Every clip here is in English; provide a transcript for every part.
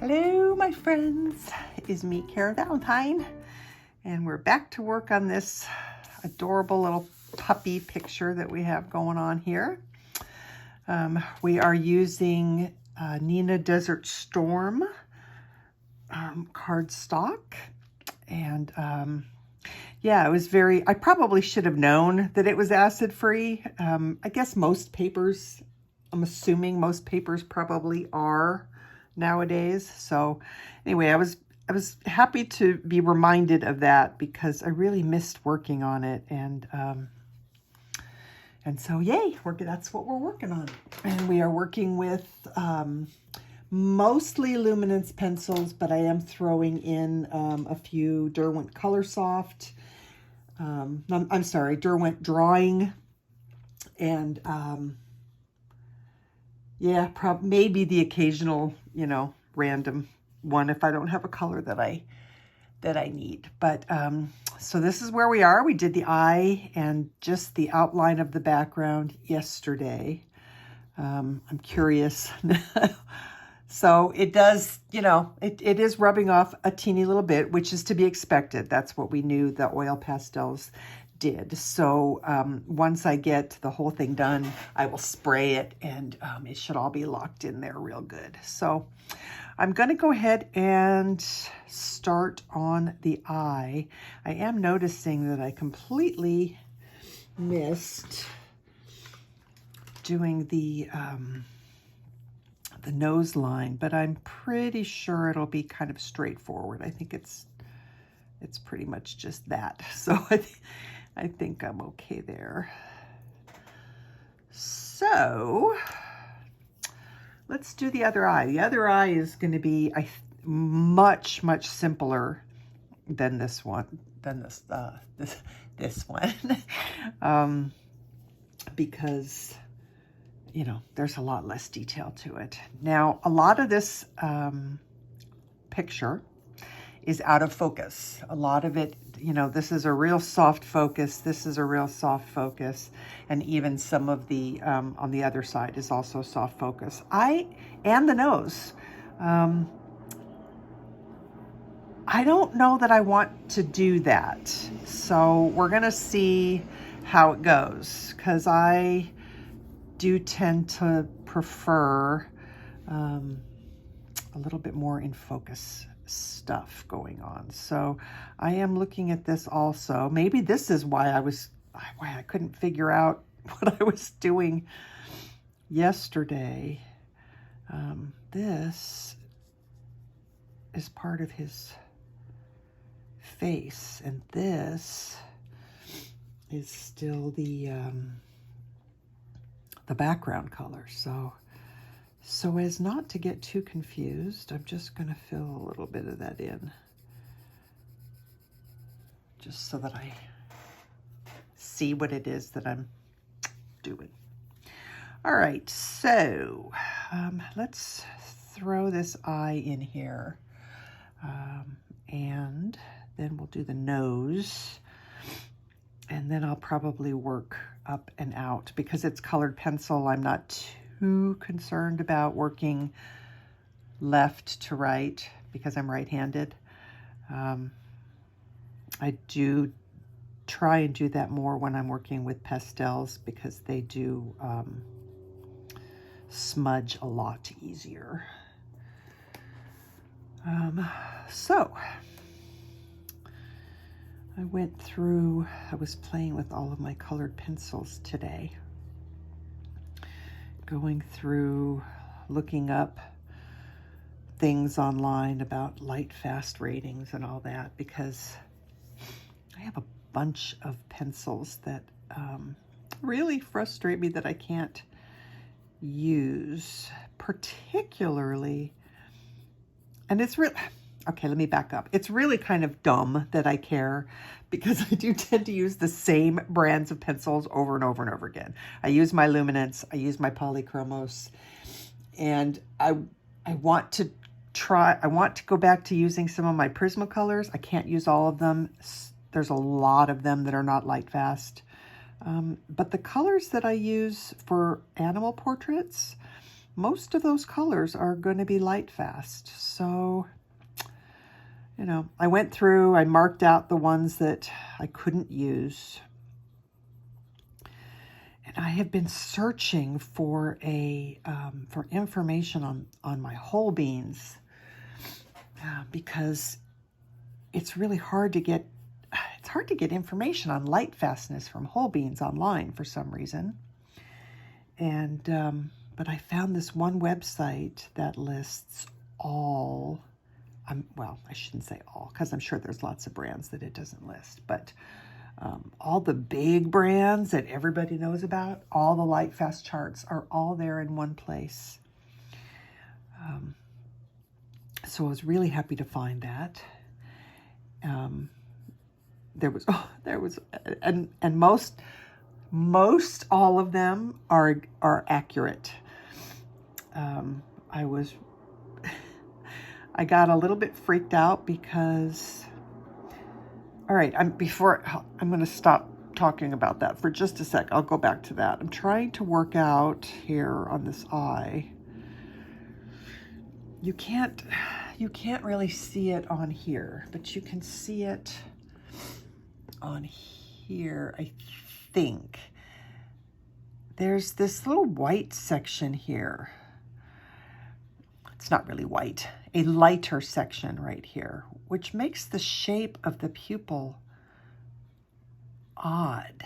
Hello, my friends. It is me, Caran Valentine, and we're back to work on this adorable little puppy picture that we have going on here. We are using Neenah Desert Storm cardstock, and yeah, it was I probably should have known that it was acid-free. I guess most papers, I'm assuming most papers probably are nowadays. So anyway, I was happy to be reminded of that because I really missed working on it, and so yay, that's what we're working on. And we are working with mostly Luminance pencils, but I am throwing in a few Derwent Colorsoft. I'm sorry, Derwent Drawing, and yeah, maybe the occasional, random one if I don't have a color that I need. But so this is where we are. We did the eye and just the outline of the background yesterday. I'm curious. So it does, it is rubbing off a teeny little bit, which is to be expected. That's what we knew the oil pastels did. So once I get the whole thing done, I will spray it, and it should all be locked in there real good. So I'm going to go ahead and start on the eye. I am noticing that I completely missed doing the nose line, but I'm pretty sure it'll be kind of straightforward. I think it's pretty much just that. So I think I'm okay there. So let's do the other eye. The other eye is going to be much simpler than this one, this one, because there's a lot less detail to it. Now, a lot of this picture is out of focus. A lot of it, this is a real soft focus. This is a real soft focus. And even some of the, on the other side is also soft focus. And the nose. I don't know that I want to do that. So we're going to see how it goes, because I do tend to prefer a little bit more in focus stuff going on. So I am looking at this also. Maybe this is why I couldn't figure out what I was doing yesterday. This is part of his face, and this is still the background color. So as not to get too confused, I'm just going to fill a little bit of that in, just so that I see what it is that I'm doing. All right, so let's throw this eye in here, and then we'll do the nose, and then I'll probably work up and out. Because it's colored pencil, I'm not too concerned about working left to right because I'm right-handed. I do try and do that more when I'm working with pastels, because they do smudge a lot easier. So I was playing with all of my colored pencils today, going through, looking up things online about light fast ratings and all that, because I have a bunch of pencils that really frustrate me that I can't use, particularly, and it's really, okay, let me back up. It's really kind of dumb that I care, because I do tend to use the same brands of pencils over and over and over again. I use my Luminance, I use my Polychromos, and I want to go back to using some of my Prismacolors. I can't use all of them. There's a lot of them that are not light fast. But the colors that I use for animal portraits, most of those colors are going to be light fast. So, you know, I went through, I marked out the ones that I couldn't use. And I have been searching for for information on my whole beans because it's really hard to get, information on light fastness from whole beans online for some reason. And, but I found this one website that lists all, well, I shouldn't say all, because I'm sure there's lots of brands that it doesn't list, but all the big brands that everybody knows about, all the light fast charts are all there in one place. So I was really happy to find that. There was, and most all of them are accurate. I got a little bit freaked out because, all right, I'm going to stop talking about that for just a sec. I'll go back to that. I'm trying to work out here on this eye. You can't really see it on here, but you can see it on here, I think. There's this little white section here. It's not really white, a lighter section right here, which makes the shape of the pupil odd.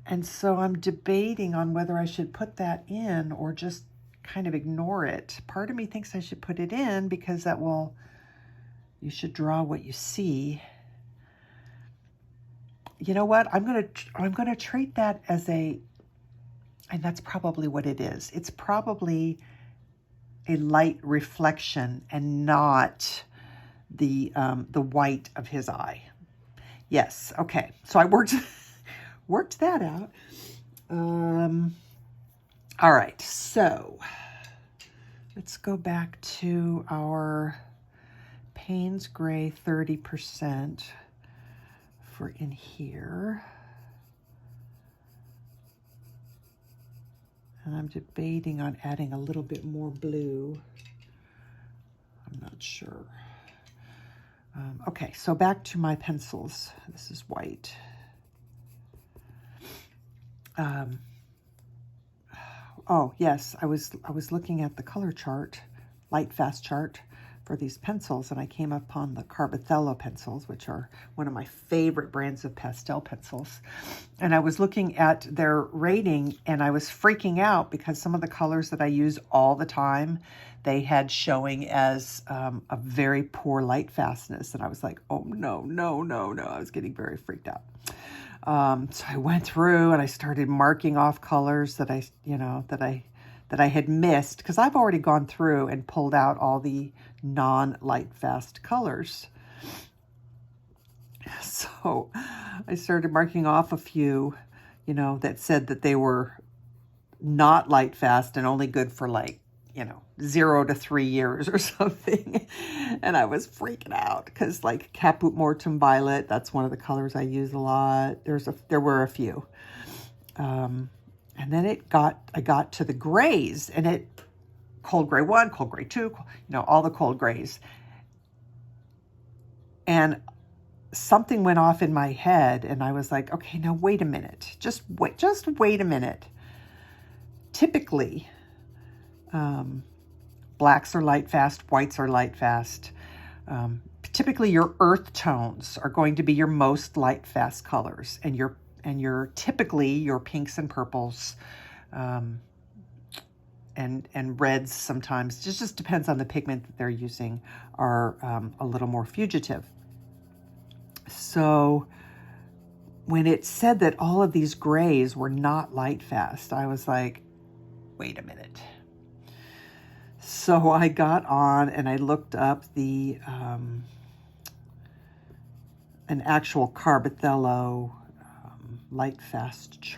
And so I'm debating on whether I should put that in or just kind of ignore it. Part of me thinks I should put it in because you should draw what you see. You know what? I'm gonna treat that as and that's probably what it is. It's probably a light reflection and not the white of his eye. Yes. Okay. So I worked that out. All right. So let's go back to our Payne's Gray 30%. In here, and I'm debating on adding a little bit more blue. I'm not sure. Okay, so back to my pencils. This is white. Oh yes, I was looking at the color chart, light fast chart for these pencils, and I came upon the Carbothello pencils, which are one of my favorite brands of pastel pencils. And I was looking at their rating, and I was freaking out because some of the colors that I use all the time, they had showing as a very poor light fastness. And I was like, oh, no. I was getting very freaked out. So I went through and I started marking off colors that I had missed, because I've already gone through and pulled out all the non-light fast colors. So I started marking off a few, that said that they were not light fast and only good for 0 to 3 years or something. And I was freaking out because Caput Mortuum Violet, that's one of the colors I use a lot. There were a few. And then I got to the grays, and cold gray 1, cold gray 2, all the cold grays. And something went off in my head, and I was like, okay, now wait a minute. Just wait a minute. Typically, blacks are light fast, whites are light fast. Typically your earth tones are going to be your most light fast colors, and typically your pinks and purples, and reds sometimes, it just depends on the pigment that they're using, are a little more fugitive. So when it said that all of these grays were not light fast, I was like, wait a minute. So I got on and I looked up an actual Carbothello light fast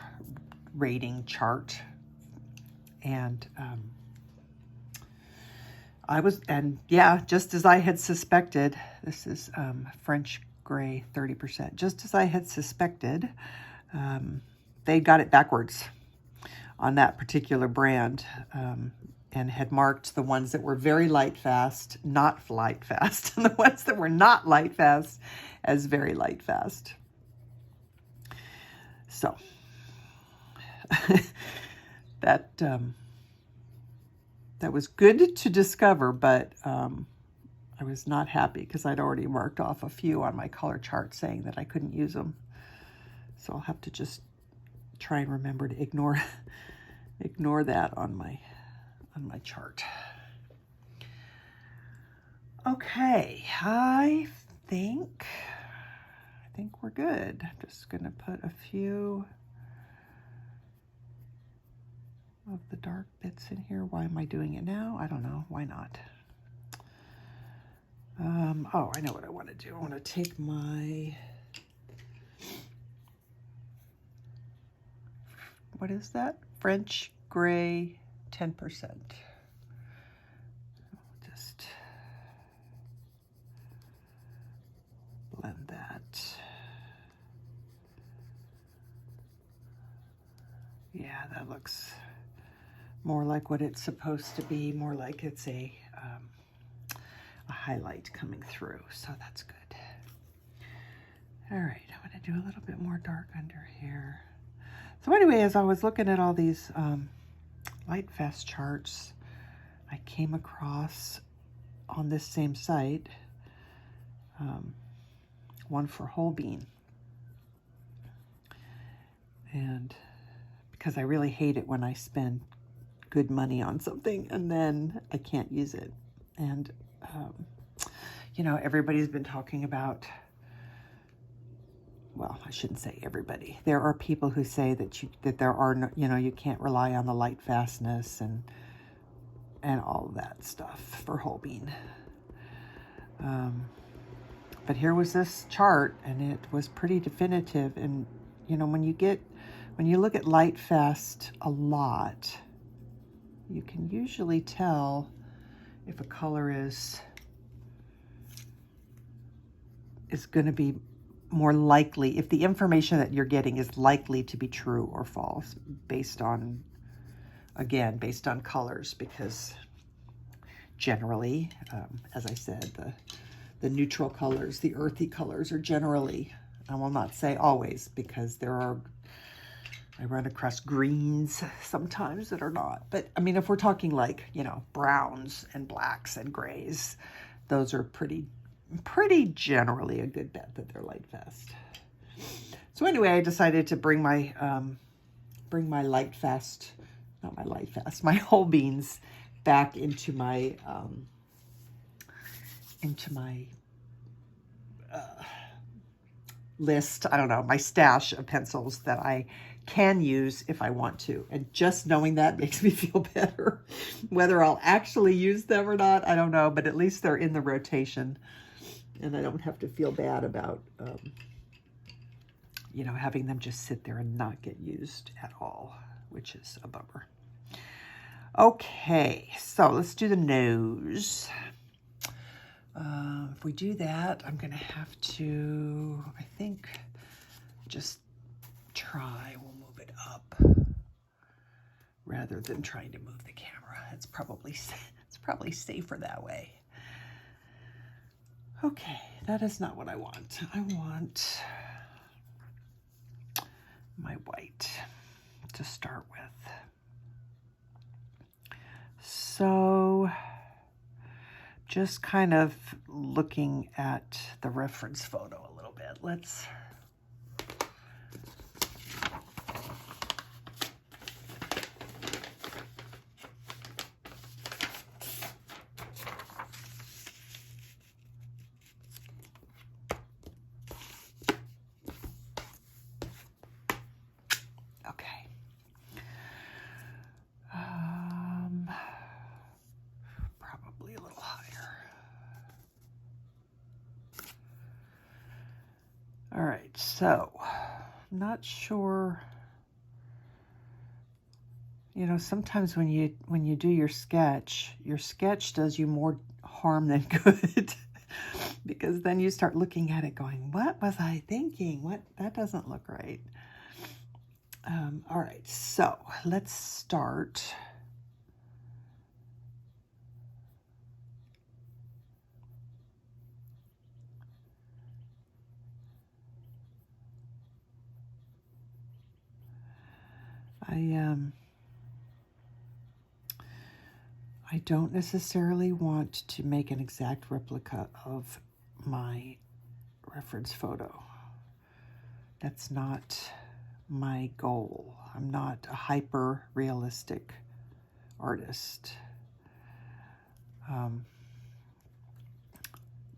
rating chart. And just as I had suspected, this is French Gray 30%. Just as I had suspected, they got it backwards on that particular brand, and had marked the ones that were very light fast, not light fast, and the ones that were not light fast as very light fast. So that was good to discover, but I was not happy because I'd already marked off a few on my color chart saying that I couldn't use them. So I'll have to just try and remember to ignore that on my chart. Okay, I think we're good. I'm just going to put a few of the dark bits in here. Why am I doing it now? I don't know. Why not? Oh, I know what I want to do. I want to take my, what is that? French gray 10%. Just blend that. Yeah, that looks more like what it's supposed to be, more like it's a highlight coming through, so that's good. All right, I'm going to do a little bit more dark under here. So anyway, as I was looking at all these light fast charts, I came across on this same site one for whole bean. And because I really hate it when I spend good money on something and then I can't use it. And you know, everybody's been talking about, well, I shouldn't say everybody. There are people who say that there are no, you know, you can't rely on the light fastness and all of that stuff for whole bean. But here was this chart, and it was pretty definitive. And you know, when you look at light fast a lot, you can usually tell if a color is going to be more likely, if the information that you're getting is likely to be true or false based on, again, based on colors, because generally, as I said, the neutral colors, the earthy colors are generally, I will not say always, because I run across greens sometimes that are not. But I mean, if we're talking like, you know, browns and blacks and grays, those are pretty generally a good bet that they're light fast. So anyway, I decided to bring my light fast, not my light fast, my whole beans back into my list. I don't know, my stash of pencils that I can use if I want to. And just knowing that makes me feel better. Whether I'll actually use them or not, I don't know, but at least they're in the rotation. And I don't have to feel bad about, you know, having them just sit there and not get used at all, which is a bummer. Okay, so let's do the nose. If we do that, I'm going to have to, I think, just try. We'll move it up rather than trying to move the camera. It's probably safer that way. Okay, that is not what I want. I want my white to start with. So just kind of looking at the reference photo a little bit. Let's probably a little higher. All right, so I'm not sure. You know, sometimes when you do your sketch does you more harm than good. Because then you start looking at it going, what was I thinking? That doesn't look right. All right, so let's start. I don't necessarily want to make an exact replica of my reference photo. That's not my goal. I'm not a hyper realistic artist.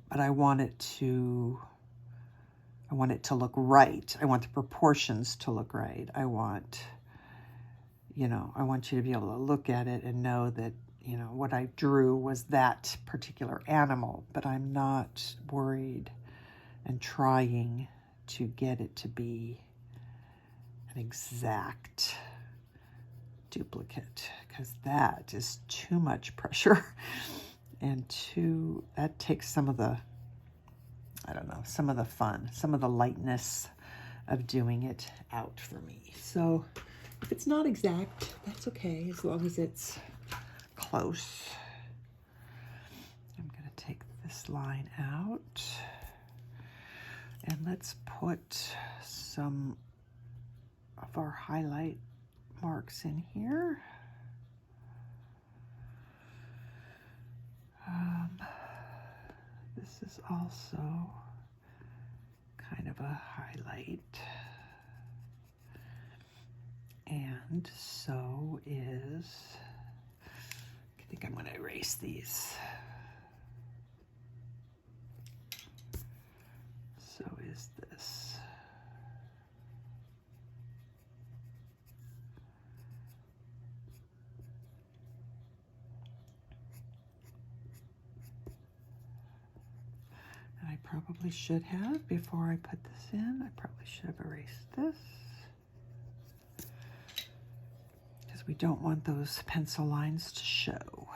But I want it to look right. I want the proportions to look right. I want you to be able to look at it and know that, what I drew was that particular animal, but I'm not worried and trying to get it to be an exact duplicate, because that is too much pressure and that takes some of the, some of the fun, some of the lightness of doing it out for me. So if it's not exact, that's okay, as long as it's close. I'm going to take this line out, and let's put some of our highlight marks in here. This is also kind of a highlight. And so is, I think I'm going to erase these. So is this. And I probably should have, before I put this in, I probably should have erased this. We don't want those pencil lines to show.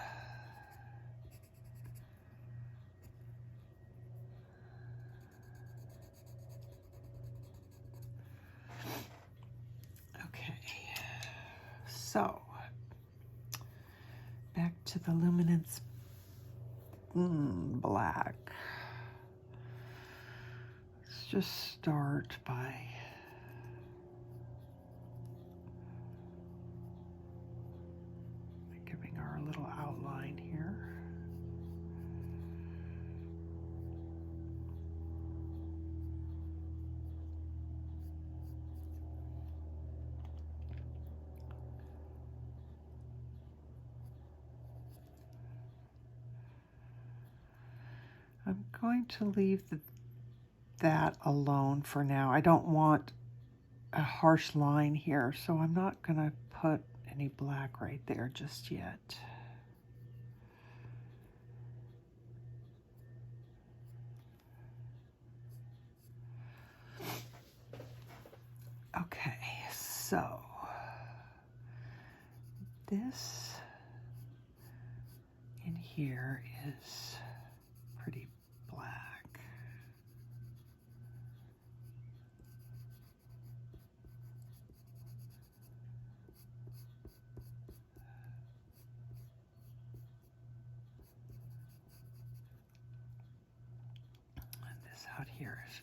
Okay, so back to the Luminance black. Let's just start by our little outline here. I'm going to leave that alone for now. I don't want a harsh line here, so I'm not going to put any black right there just yet. Okay, so this in here is pretty black. And this out here is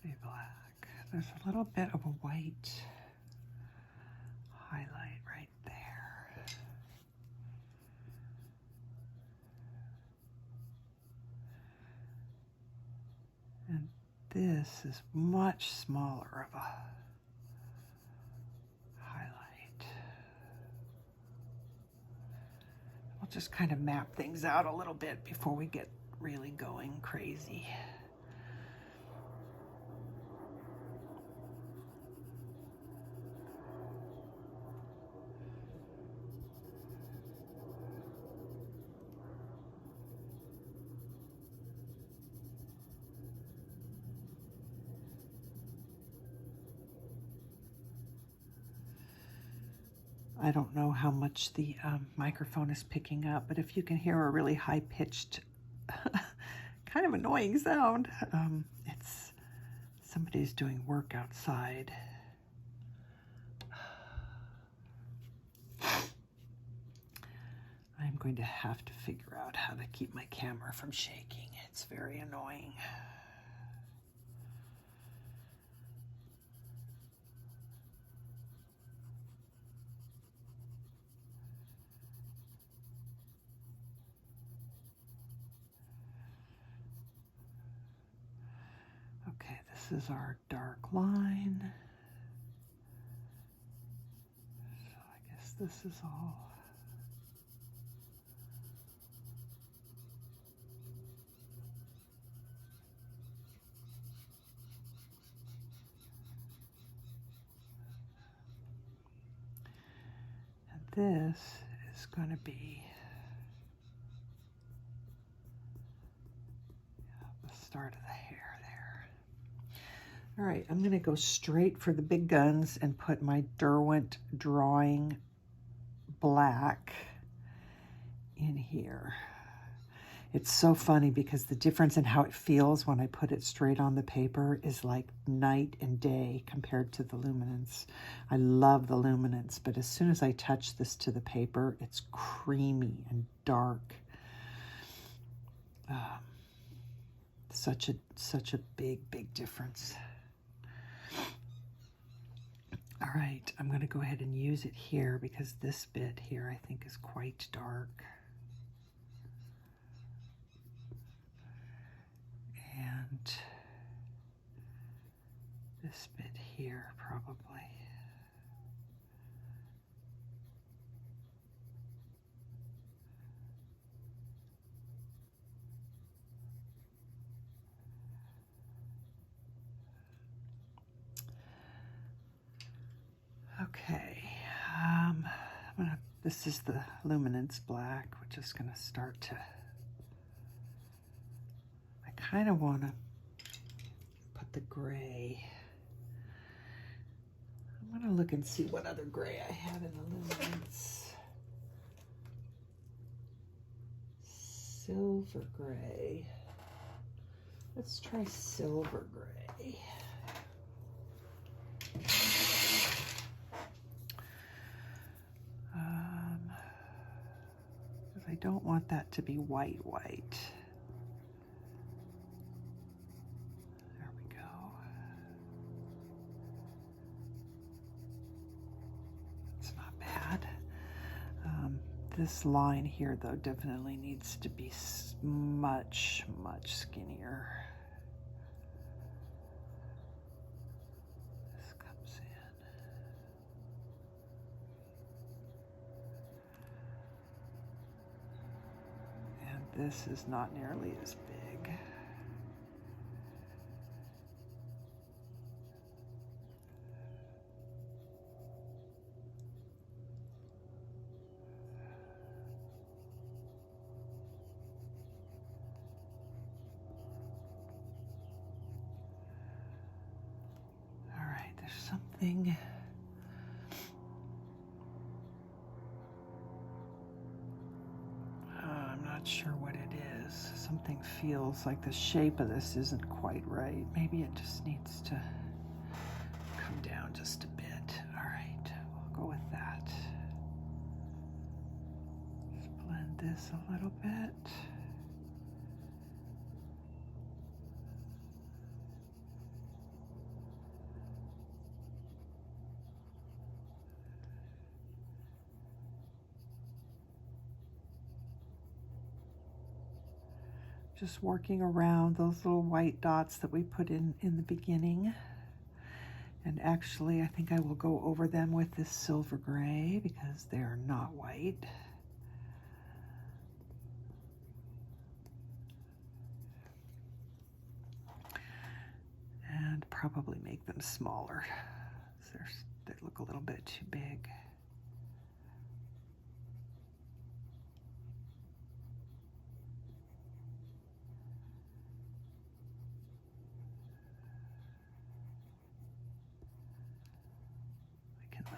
pretty black. There's a little bit of a white highlight right there. And this is much smaller of a highlight. We'll just kind of map things out a little bit before we get really going crazy. I don't know how much the microphone is picking up, but if you can hear a really high-pitched, kind of annoying sound, it's Somebody's doing work outside. I'm going to have to figure out how to keep my camera from shaking. It's very annoying. Okay, this is our dark line. So I guess this is all. And this is going to be the start of the hair there. All right, I'm going to go straight for the big guns and put my Derwent Drawing black in here. It's so funny because the difference in how it feels when I put it straight on the paper is like night and day compared to the Luminance. I love the Luminance, but as soon as I touch this to the paper, it's creamy and dark. Such a big difference. All right, I'm going to go ahead and use it here because this bit here I think is quite dark. And this bit here probably. Okay, this is the Luminance black. We're just going to start to, I kind of want to put the gray. I'm going to look and see what other gray I have in the Luminance. Silver gray. Let's try silver gray. I don't want that to be white. There we go. It's not bad. This line here, though, definitely needs to be much skinnier. This comes in. And this is not nearly as big. Something I'm not sure what it is. Something feels like the shape of this isn't quite right. Maybe it just needs to come down just a bit. All right, we'll go with that. Let's blend this a little bit. Just working around those little white dots that we put in the beginning. And actually, I think I will go over them with this silver gray because they're not white. And probably make them smaller. They look a little bit too big.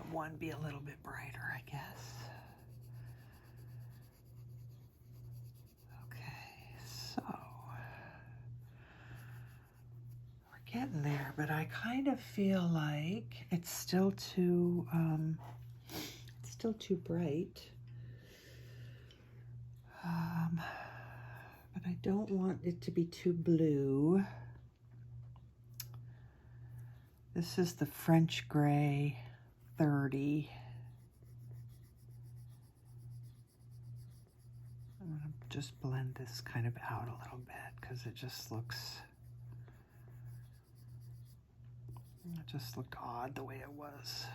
One be a little bit brighter, I guess. Okay, so we're getting there, but I kind of feel like it's still too bright. But I don't want it to be too blue. This is the French Gray 30. I'm gonna just blend this kind of out a little bit because it just looked odd the way it was.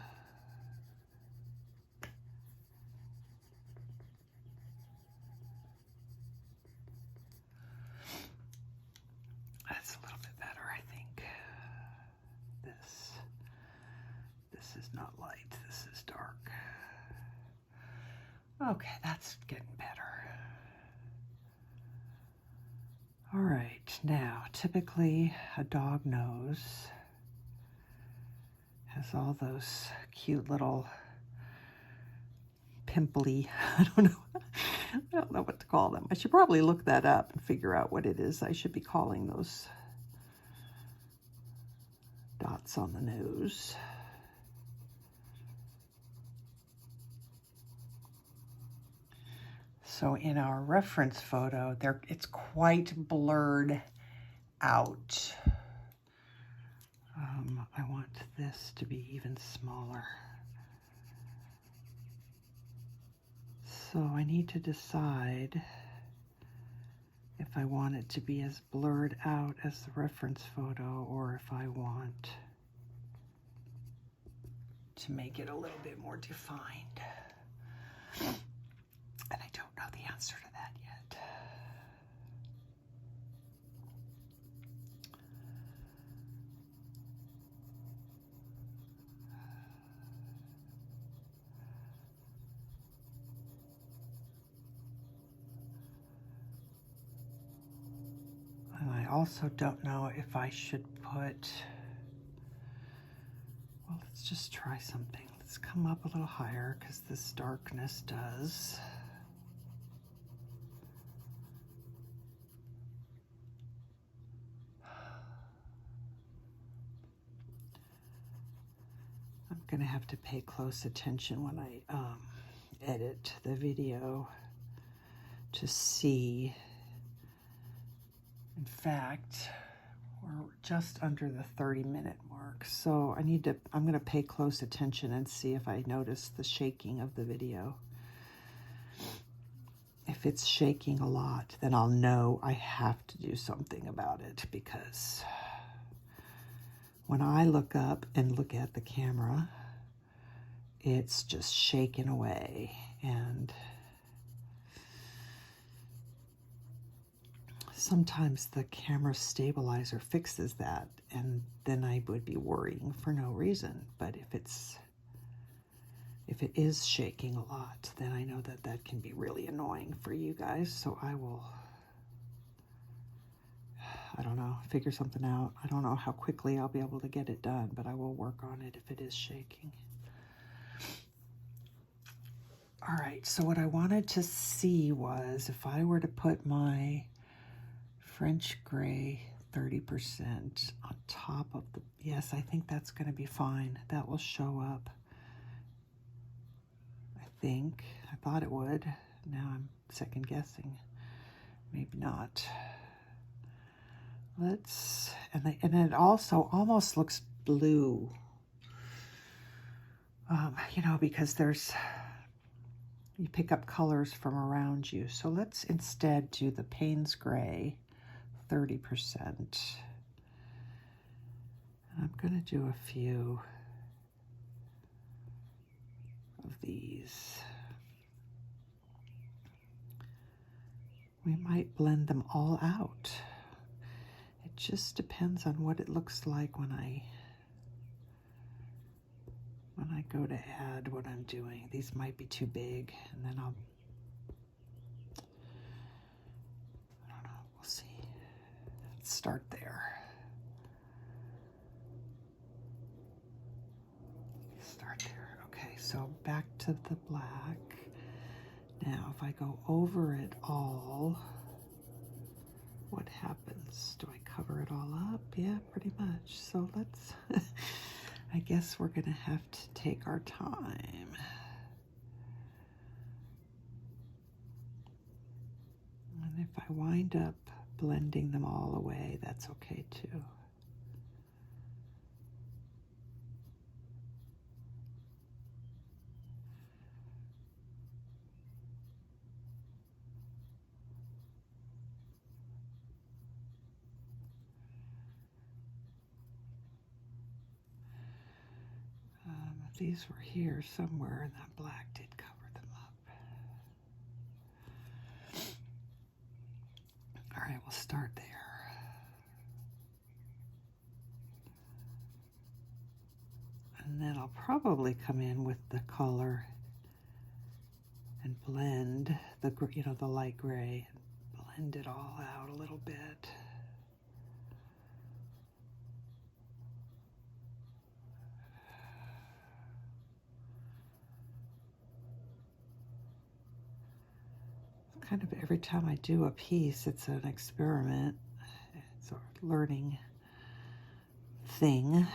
That's a little bit better, I think. This is not light, this is dark. Okay, that's getting better. All right, now typically a dog nose has all those cute little pimply, I don't know what to call them. I should probably look that up and figure out what it is I should be calling those dots on the nose. So in our reference photo, it's quite blurred out. I want this to be even smaller. So I need to decide if I want it to be as blurred out as the reference photo or if I want to make it a little bit more defined. And I don't know the answer to that yet. And I also don't know if I should put, well, let's just try something. Let's come up a little higher because this darkness does. I'm gonna have to pay close attention when I edit the video to see. In fact, we're just under the 30-minute mark, so I'm gonna pay close attention and see if I notice the shaking of the video. If it's shaking a lot, then I'll know I have to do something about it, because when I look up and look at the camera, it's just shaking away, and sometimes the camera stabilizer fixes that, and then I would be worrying for no reason. But if it is shaking a lot, then I know that that can be really annoying for you guys. So I don't know, figure something out. I don't know how quickly I'll be able to get it done, but I will work on it if it is shaking. All right, so what I wanted to see was if I were to put my French Gray 30% on top of the, yes, I think that's going to be fine. That will show up. I think. I thought it would. Now I'm second guessing. Maybe not. Let's, and it also almost looks blue. You know, because you pick up colors from around you. So let's instead do the Payne's Gray 30%. And I'm going to do a few of these. We might blend them all out. It just depends on what it looks like when I go to add what I'm doing. These might be too big, and then I don't know, we'll see. Let's start there. Start there. Okay, so back to the black. Now, if I go over it all, what happens? Do I cover it all up? Yeah, pretty much. So let's, I guess we're gonna have to take our time. And if I wind up blending them all away, that's okay too. These were here somewhere, and that black did cover them up. All right, we'll start there. And then I'll probably come in with the color and blend the, you know, the light gray, and blend it all out a little bit. Kind of every time I do a piece, it's an experiment. It's a learning thing.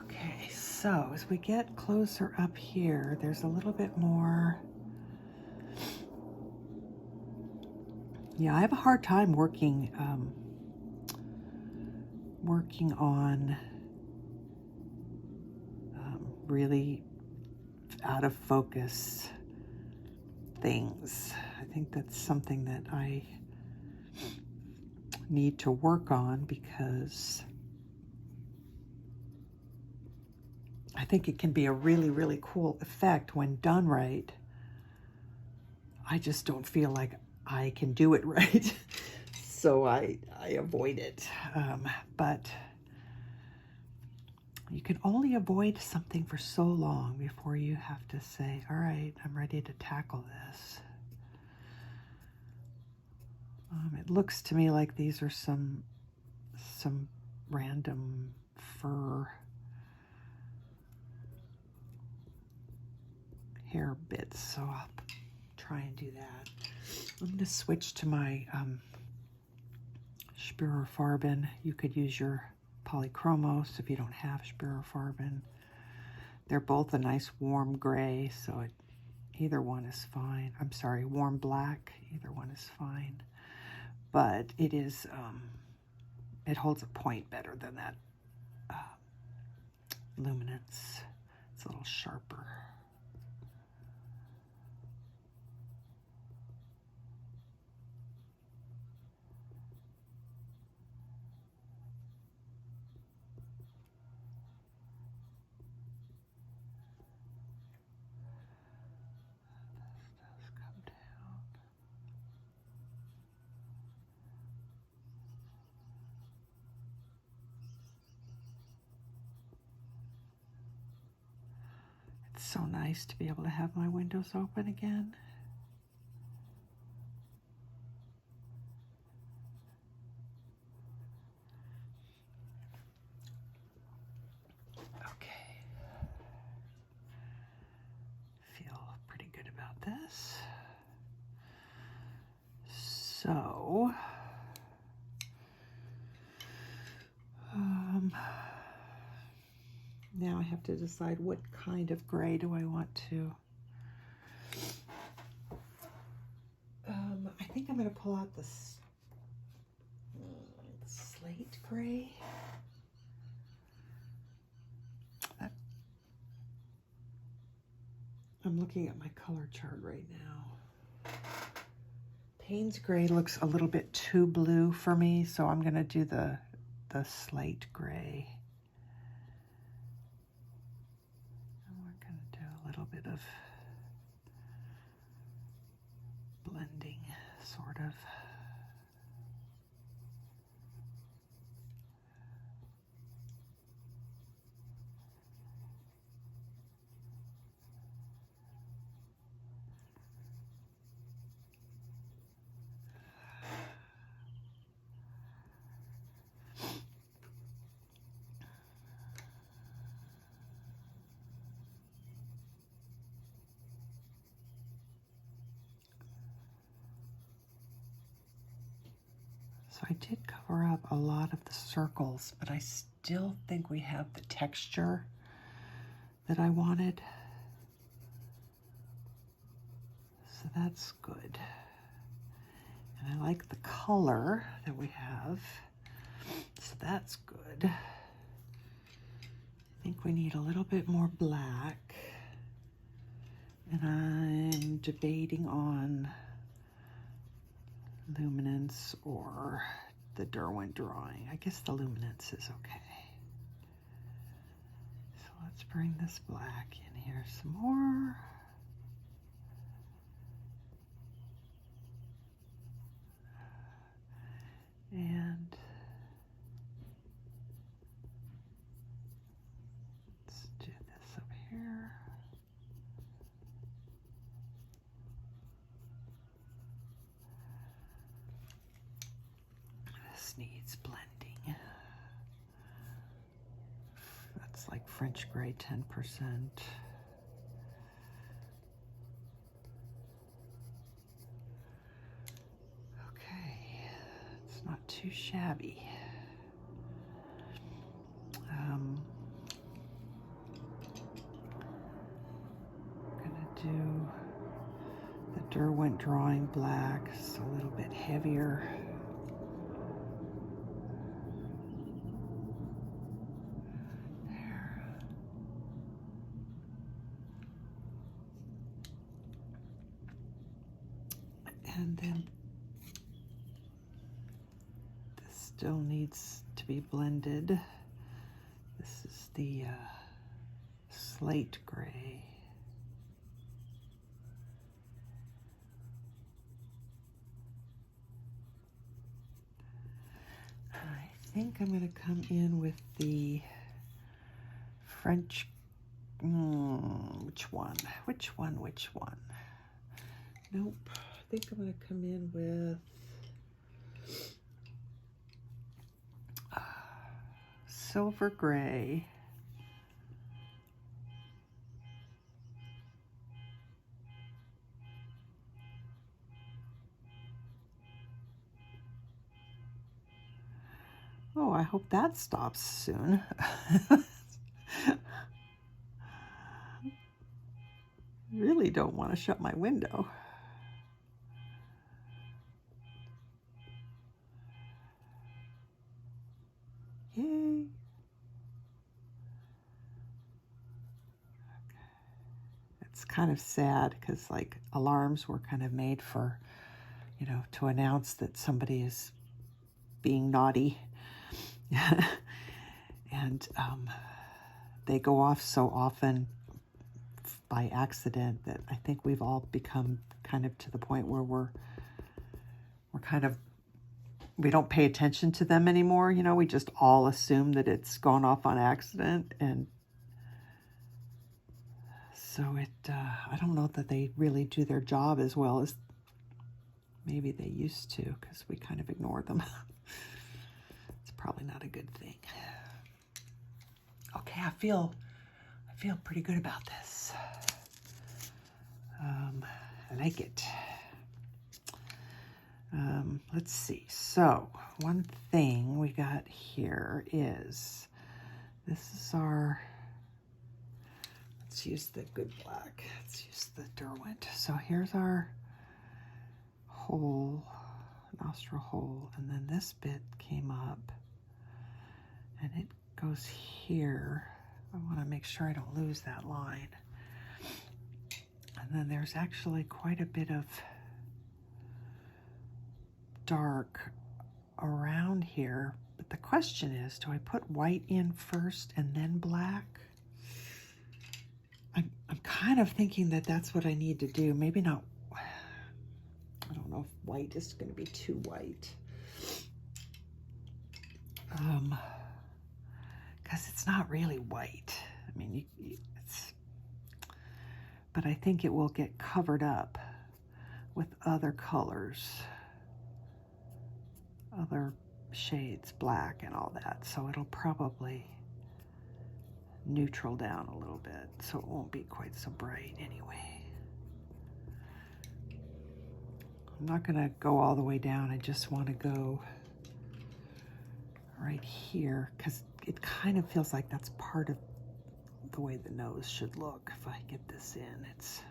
Okay, so as we get closer up here, there's a little bit more. Yeah, I have a hard time working on really out of focus things. I think that's something that I need to work on, because I think it can be a really, really cool effect when done right. I just don't feel like I can do it right. So I avoid it. But you can only avoid something for so long before you have to say, all right, I'm ready to tackle this. It looks to me like these are some random fur hair bits, so I'll try and do that. I'm going to switch to my Schpirerr Farben. You could use your Polychromos if you don't have Schpirerr Farben. They're both a nice warm gray, so either one is fine. I'm sorry, warm black, either one is fine. But it is, it holds a point better than that Luminance. It's a little sharper. So nice to be able to have my windows open again. Okay. Feel pretty good about this. So, now I have to decide what kind of gray do I want to. I think I'm going to pull out the slate gray. I'm looking at my color chart right now. Payne's gray looks a little bit too blue for me, so I'm going to do the slate gray. And we're going to do a little bit of blending, sort of. So I did cover up a lot of the circles, but I still think we have the texture that I wanted. So that's good. And I like the color that we have. So that's good. I think we need a little bit more black. And I'm debating on Luminance or the Derwent Drawing. I guess the Luminance is okay. So let's bring this black in here some more. And let's do this up here. This needs blending. That's like French gray 10%. Okay, it's not too shabby. I'm gonna do the Derwent Drawing black, it's a little bit heavier. There. And then this still needs to be blended. This is the slate gray. I think I'm going to come in with the French, which one? Nope, I think I'm going to come in with silver gray. Oh, I hope that stops soon. Really don't want to shut my window. Yay. Okay. It's kind of sad because like alarms were kind of made for, you know, to announce that somebody is being naughty. And they go off so often by accident that I think we've all become kind of to the point where we're kind of, we don't pay attention to them anymore. You know, we just all assume that it's gone off on accident. And so I don't know that they really do their job as well as maybe they used to, because we kind of ignore them. It's probably not a good thing. Okay, I feel pretty good about this. I like it. Let's see. So one thing we got here is, this is our, let's use the good black. Let's use the Derwent. So here's our hole, nostril hole, and then this bit came up and it goes here. I want to make sure I don't lose that line. And then there's actually quite a bit of dark around here. But the question is, do I put white in first and then black? I'm kind of thinking that that's what I need to do. Maybe not. I don't know if white is going to be too white. Because it's not really white. I mean, it's, but I think it will get covered up with other colors, other shades, black and all that. So it'll probably neutral down a little bit, so it won't be quite so bright anyway. I'm not going to go all the way down. I just want to go right here, because it kind of feels like that's part of the way the nose should look. If I get this in, it's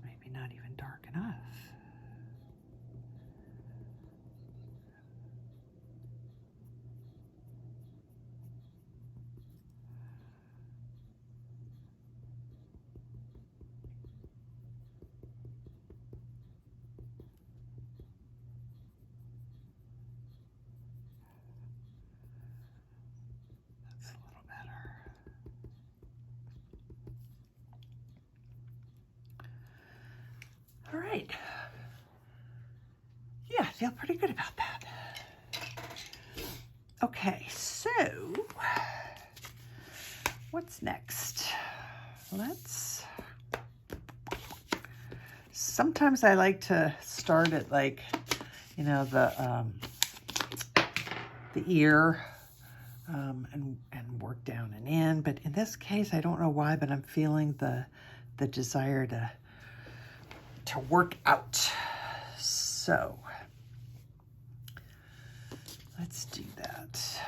maybe not even dark enough. That's a little better. All right. Yeah, I feel pretty good about that. Okay, so what's next? Sometimes I like to start at, like, you know, the ear and work down and in. But in this case, I don't know why, but I'm feeling the desire to work out. So let's do that.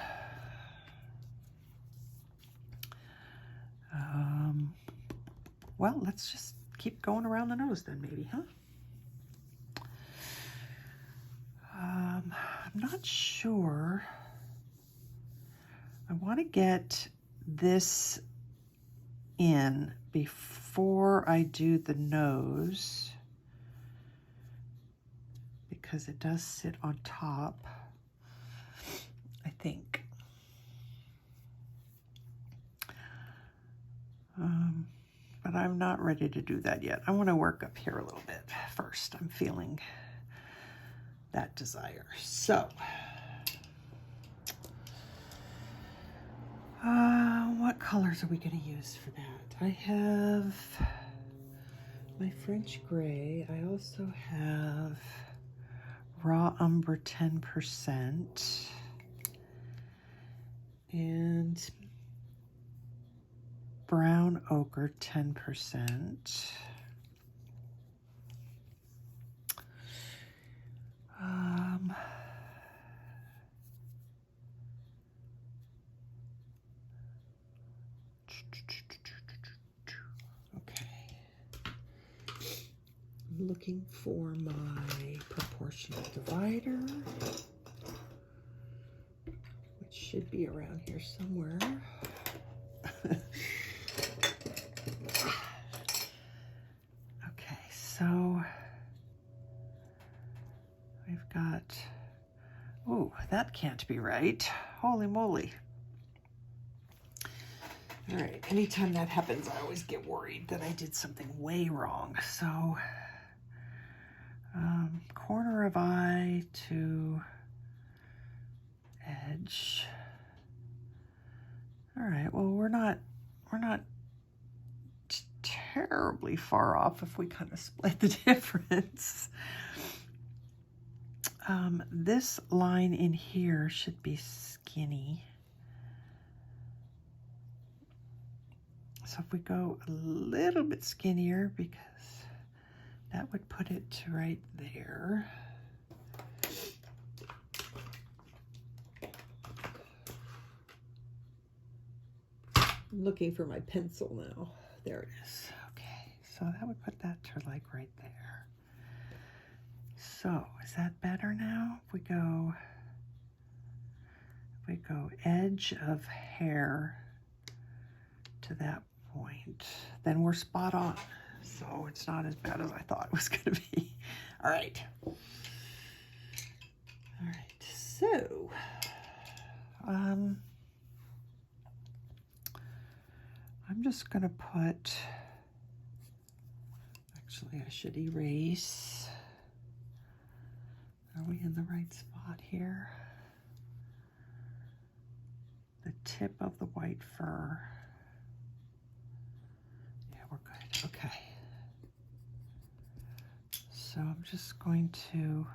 Well, let's just keep going around the nose then, maybe, huh? I'm not sure. I want to get this in before I do the nose, because it does sit on top, I think. But I'm not ready to do that yet. I want to work up here a little bit first. I'm feeling that desire. So, what colors are we going to use for that? I have my French gray. I also have raw umber 10% and brown ochre 10%. Okay. I'm looking for my proportional divider, which should be around here somewhere. Okay, so we've got, oh, that can't be right. Holy moly. All right, anytime that happens, I always get worried that I did something way wrong. So, corner of eye to edge. All right, well, we're not terribly far off if we kind of split the difference. This line in here should be skinny. So if we go a little bit skinnier, because that would put it to right there. I'm looking for my pencil now. There it is. Okay, so that would put that to like right there. So is that better now? If we go edge of hair to that point, then we're spot on. So it's not as bad as I thought it was going to be. All right. All right. So, I'm just going to put, actually I should erase. Are we in the right spot here? The tip of the white fur. Yeah, we're good. Okay. So I'm just going to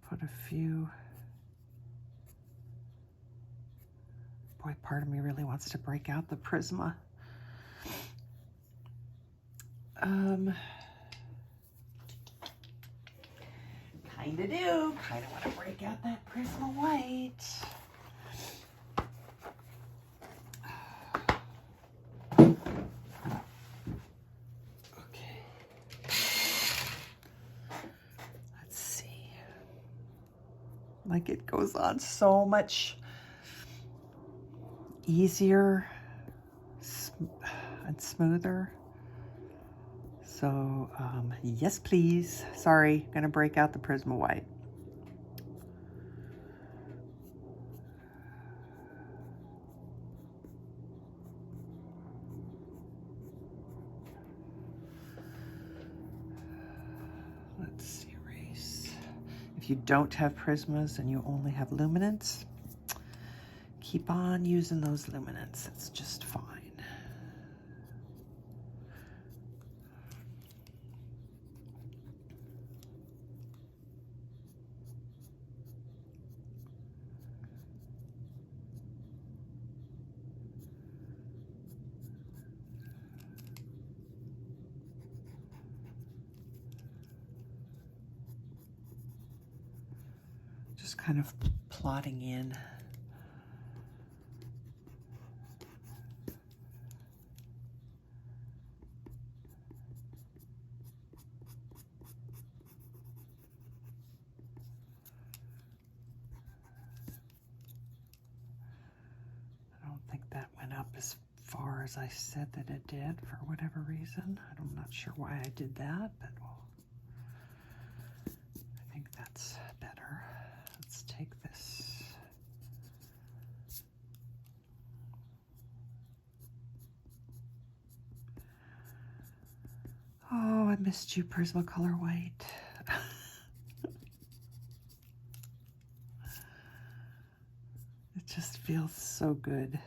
put a few Boy, part of me really wants to break out the Prisma. Kinda do. Kinda want to break out that Prisma white. Okay. Let's see. Like it goes on so much easier and smoother. So, yes, please. Sorry, gonna break out the Prisma white. Let's see, erase. If you don't have Prismas and you only have Luminance, keep on using those Luminance. It's just fine. Just kind of plotting in. I don't think that went up as far as I said that it did for whatever reason. I'm not sure why I did that, but I think that's better. Let's take this. Oh, I missed you, Prismacolor white. It just feels so good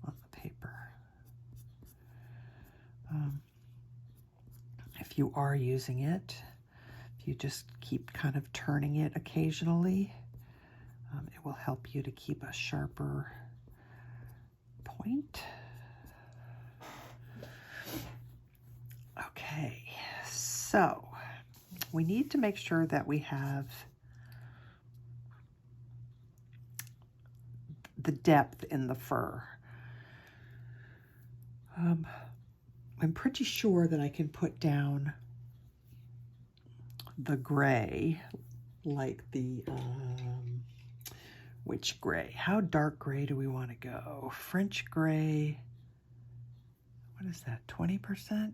on the paper. If you are using it, if you just keep kind of turning it occasionally, it will help you to keep a sharper point. Okay, so we need to make sure that we have the depth in the fur. I'm pretty sure that I can put down the gray, like the, which gray? How dark gray do we want to go? French gray, what is that, 20%?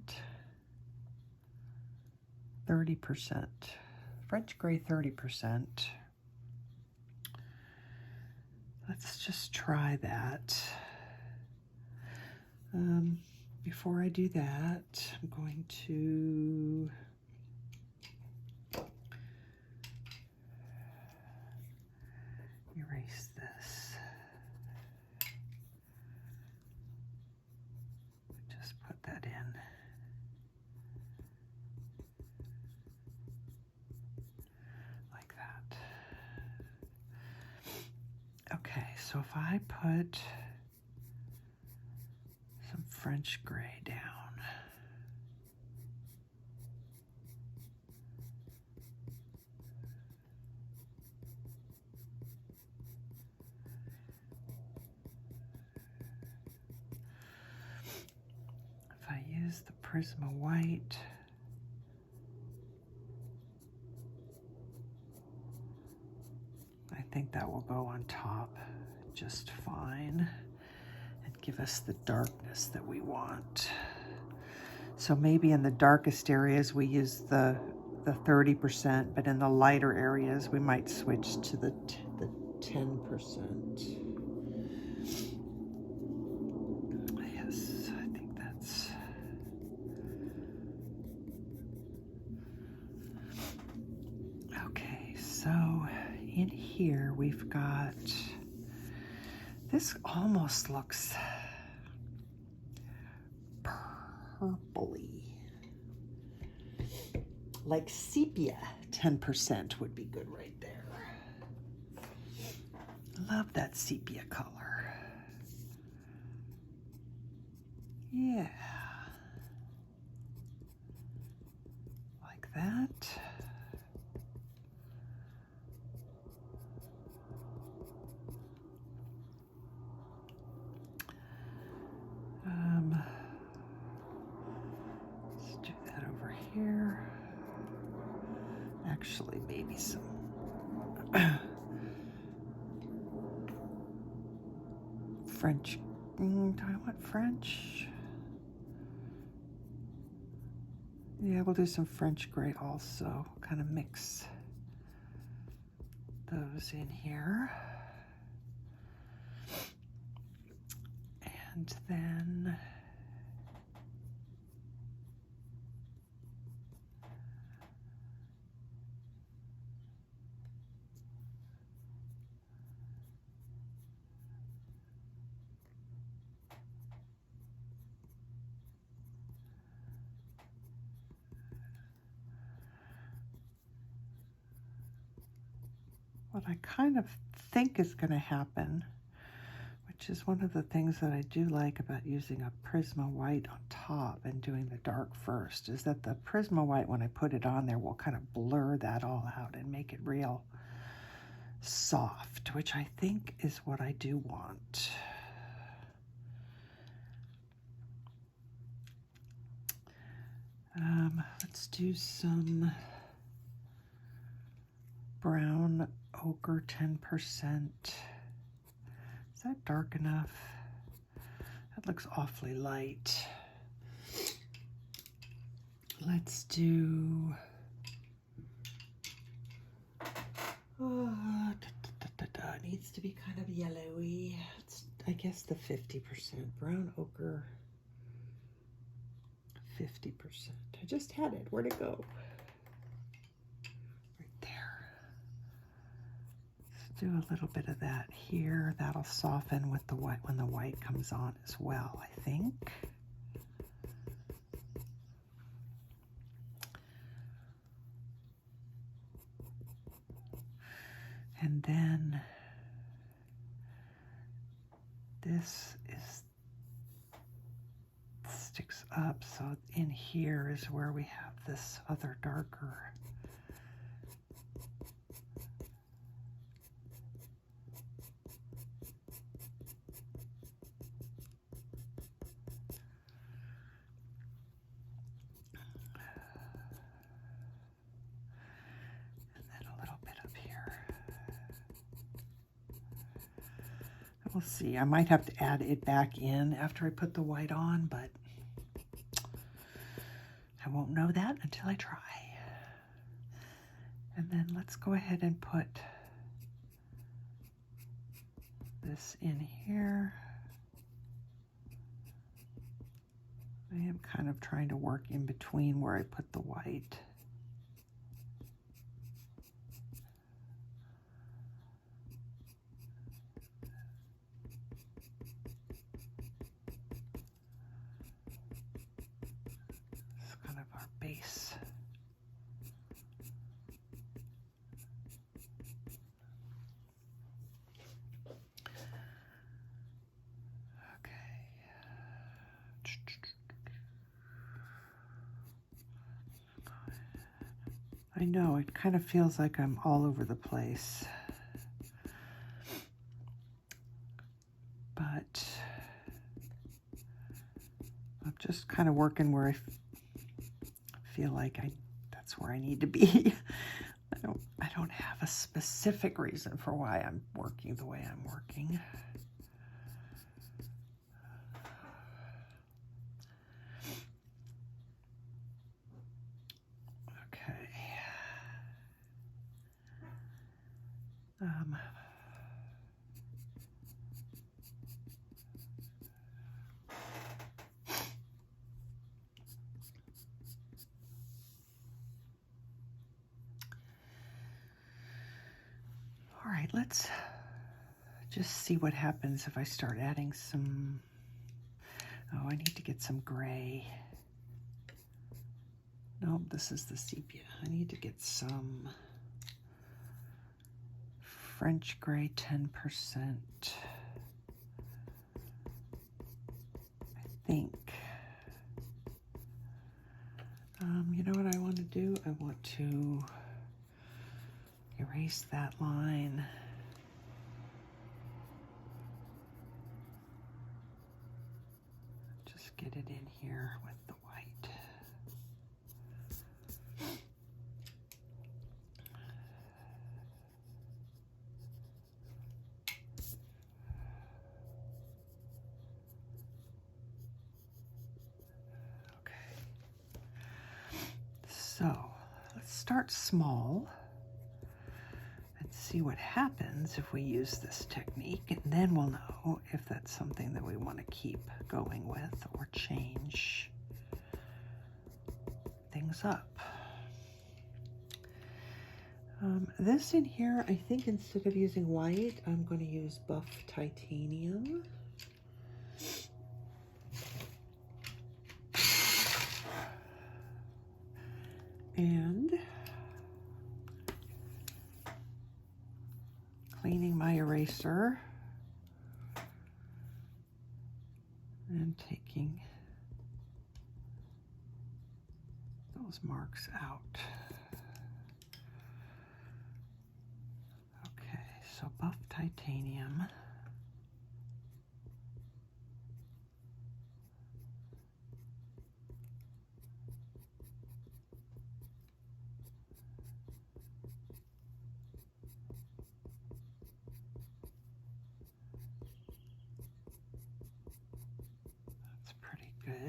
30%. French gray, 30%. Let's just try that. Before I do that, I'm going to erase this. Just put that in. Like that. Okay, so if I put some French gray down, if I use the Prisma white, I think that will go on top just fine and give us the darkness that we want. So maybe in the darkest areas we use the 30%, but in the lighter areas we might switch to the 10%. Yes, I think that's... Okay, so in here we've got, this almost looks purpley, like sepia. 10% would be good right there. Love that sepia color. Yeah. Like that. Let's do that over here. Actually, maybe some French. Do I want French? Yeah, we'll do some French gray also. Kind of mix those in here. And then what I kind of think is going to happen, which is one of the things that I do like about using a Prisma white on top and doing the dark first, is that the Prisma white, when I put it on there, will kind of blur that all out and make it real soft, which I think is what I do want. Let's do some brown ochre 10%. Is that dark enough? That looks awfully light. Let's do it needs to be kind of yellowy. It's, I guess, the 50%. Brown ochre 50%. I just had it. Where'd it go? Right there. Let's do a little bit of that here. That'll soften with the white when the white comes on as well, I think. And then this sticks up, so in here is where we have this other darker. And then a little bit up here. We'll see. I might have to add it back in after I put the white on, but I won't know that until I try. And then let's go ahead and put this in here. I am kind of trying to work in between where I put the white. It's kind of our base. I know, it kind of feels like I'm all over the place. But I'm just kind of working where I feel like that's where I need to be. I don't have a specific reason for why I'm working the way I'm working. All right, let's just see what happens if I start adding some. Oh, I need to get some gray. Nope, this is the sepia. I need to get some French gray 10%. I think. do? I want to erase that line. Just get it in here with the white. So let's start small and see what happens if we use this technique, and then we'll know if that's something that we want to keep going with or change things up. This in here, I think instead of using white, I'm going to use buff titanium. And cleaning my eraser and taking those marks out. Okay, so buff titanium.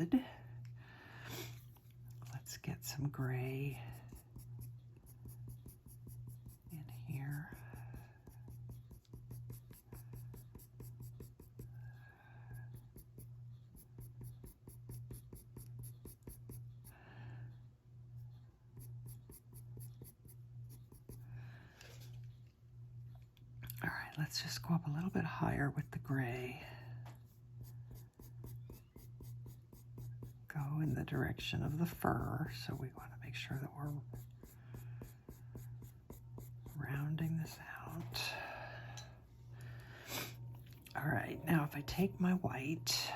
Good. Let's get some gray in here. All right, let's just go up a little bit higher with the gray. Go in the direction of the fur, so we want to make sure that we're rounding this out. All right, now if I take my white,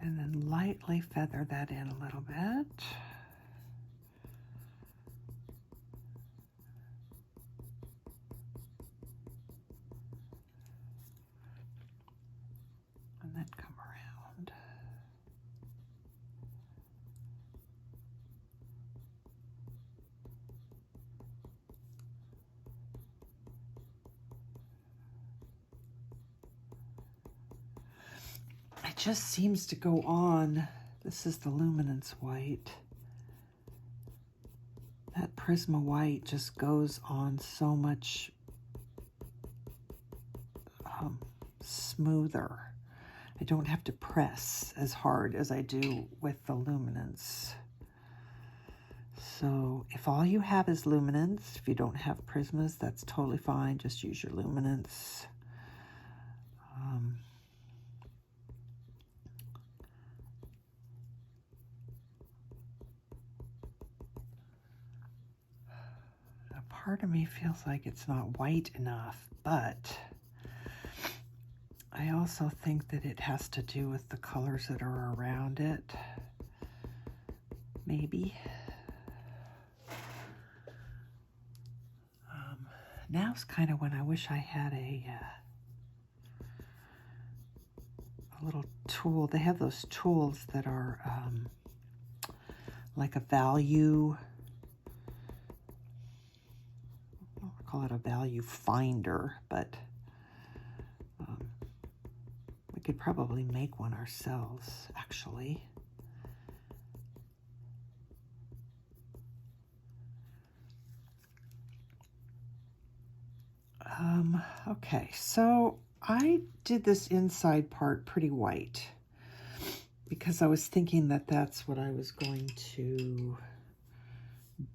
and then lightly feather that in a little bit. And then come around. It just seems to go on. This is the Luminance white. That Prisma white just goes on so much smoother. I don't have to press as hard as I do with the Luminance. So if all you have is Luminance, if you don't have Prismas, that's totally fine. Just use your Luminance. Part of me feels like it's not white enough, but I also think that it has to do with the colors that are around it. Maybe. Now's kind of when I wish I had a little tool. They have those tools that are like a value. Call it a value finder, but we could probably make one ourselves, actually. Okay, so I did this inside part pretty white because I was thinking that that's what I was going to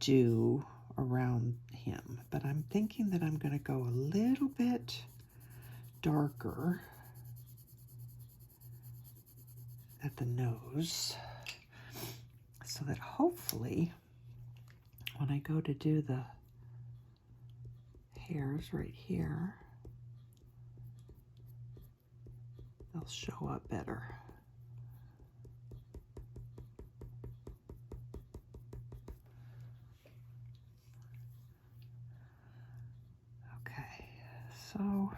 do around him, but I'm thinking that I'm going to go a little bit darker at the nose so that hopefully when I go to do the hairs right here, they'll show up better. Okay, so I'm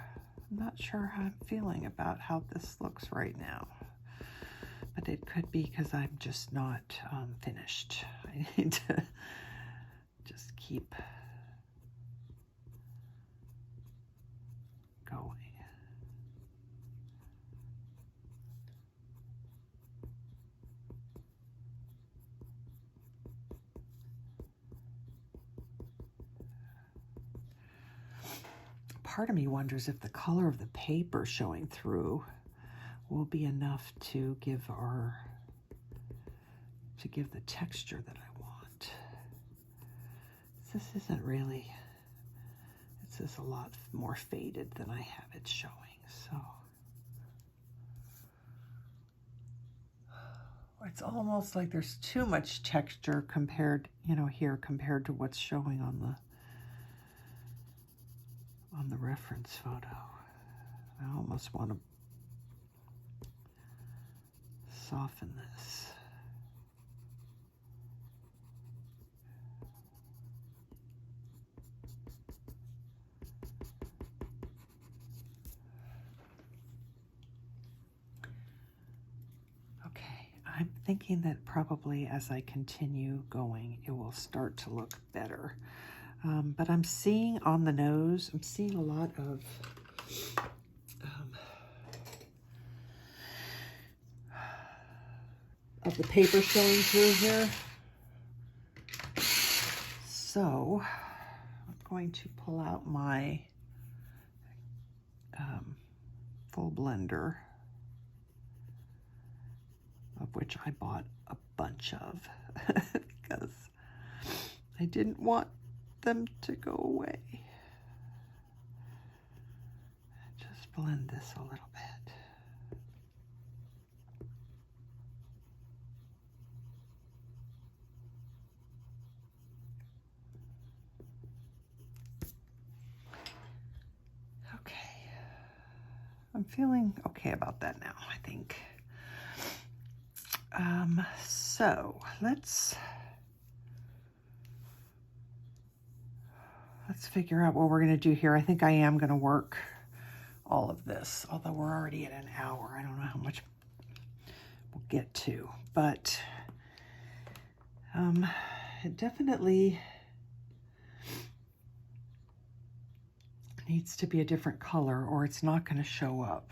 not sure how I'm feeling about how this looks right now, but it could be because I'm just not finished. I need to just keep going. Part of me wonders if the color of the paper showing through will be enough to give the texture that I want. This isn't really, this is a lot more faded than I have it showing, so. It's almost like there's too much texture compared, you know, here compared to what's showing on the reference photo. I almost want to soften this. Okay, I'm thinking that probably as I continue going, it will start to look better. But I'm seeing on the nose, I'm seeing a lot of the paper showing through here. So I'm going to pull out my full blender, of which I bought a bunch of because I didn't want them to go away. Just blend this a little bit. Okay, I'm feeling okay about that now, I think. So let's figure out what we're going to do here. I think I am going to work all of this, although we're already at an hour. I don't know how much we'll get to, but it definitely needs to be a different color or it's not going to show up.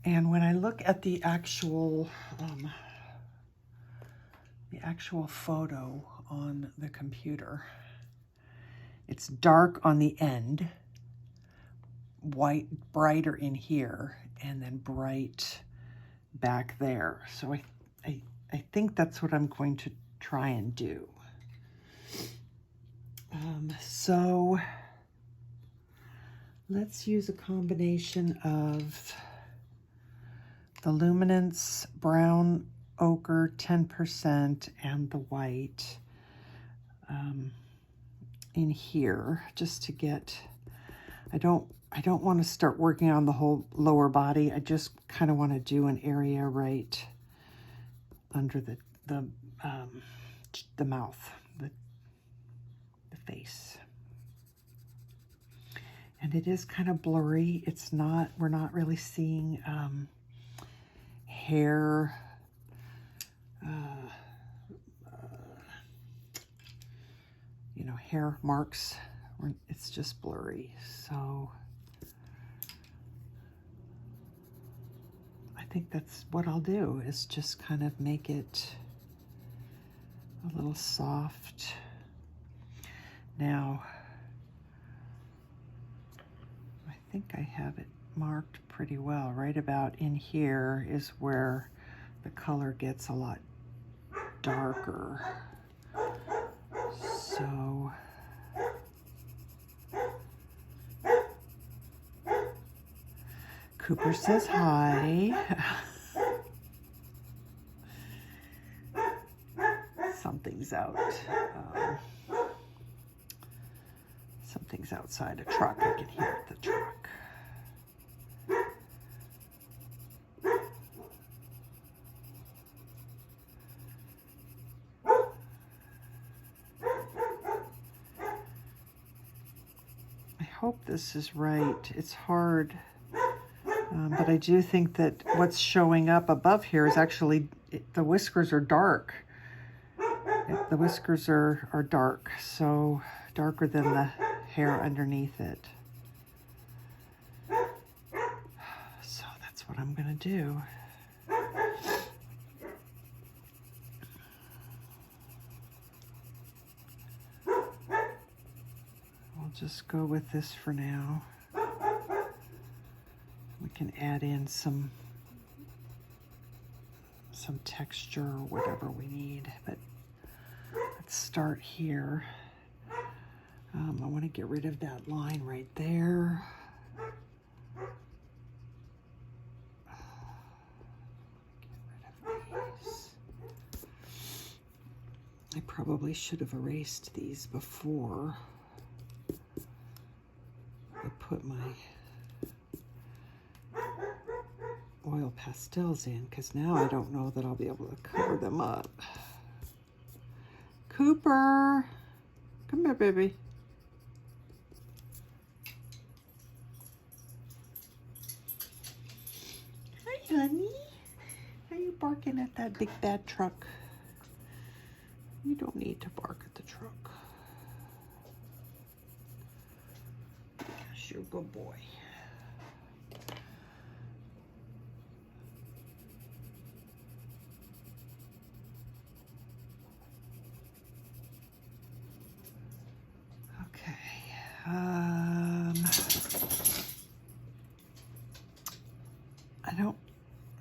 And when I look at the actual photo on the computer, it's dark on the end, white, brighter in here, and then bright back there. So I think that's what I'm going to try and do. So let's use a combination of the Luminance brown ochre 10% and the white in here, just to get, I don't want to start working on the whole lower body. I just kind of want to do an area right under the mouth, the face. And it is kind of blurry. It's not, we're not really seeing hair, you know, hair marks. It's just blurry. So I think that's what I'll do, is just kind of make it a little soft. Now, I think I have it marked pretty well. Right about in here is where the color gets a lot darker. So Cooper says hi. Something's out. Something's outside a truck. I can hear the truck. I hope this is right. It's hard. But I do think that what's showing up above here is actually, the whiskers are dark. The whiskers are dark, so darker than the hair underneath it. So that's what I'm gonna do. We'll just go with this for now. We can add in some texture or whatever we need, but let's start here. I want to get rid of that line right there. Get rid of these. I probably should have erased these before I put my oil pastels in, because now I don't know that I'll be able to cover them up. Cooper, come here, baby. Hi, honey. Are you barking at that big bad truck? You don't need to bark at the truck. Yes, you're a good boy.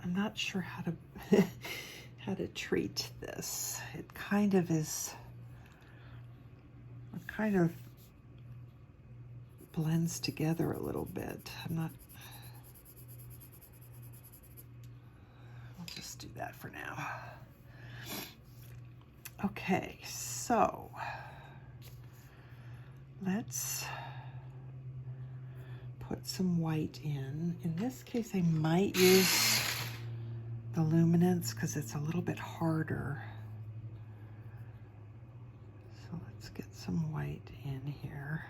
I'm not sure how to how to treat this. It kind of blends together a little bit. I'll just do that for now. Okay, so let's put some white in. In this case, I might use the Luminance because it's a little bit harder. So let's get some white in here.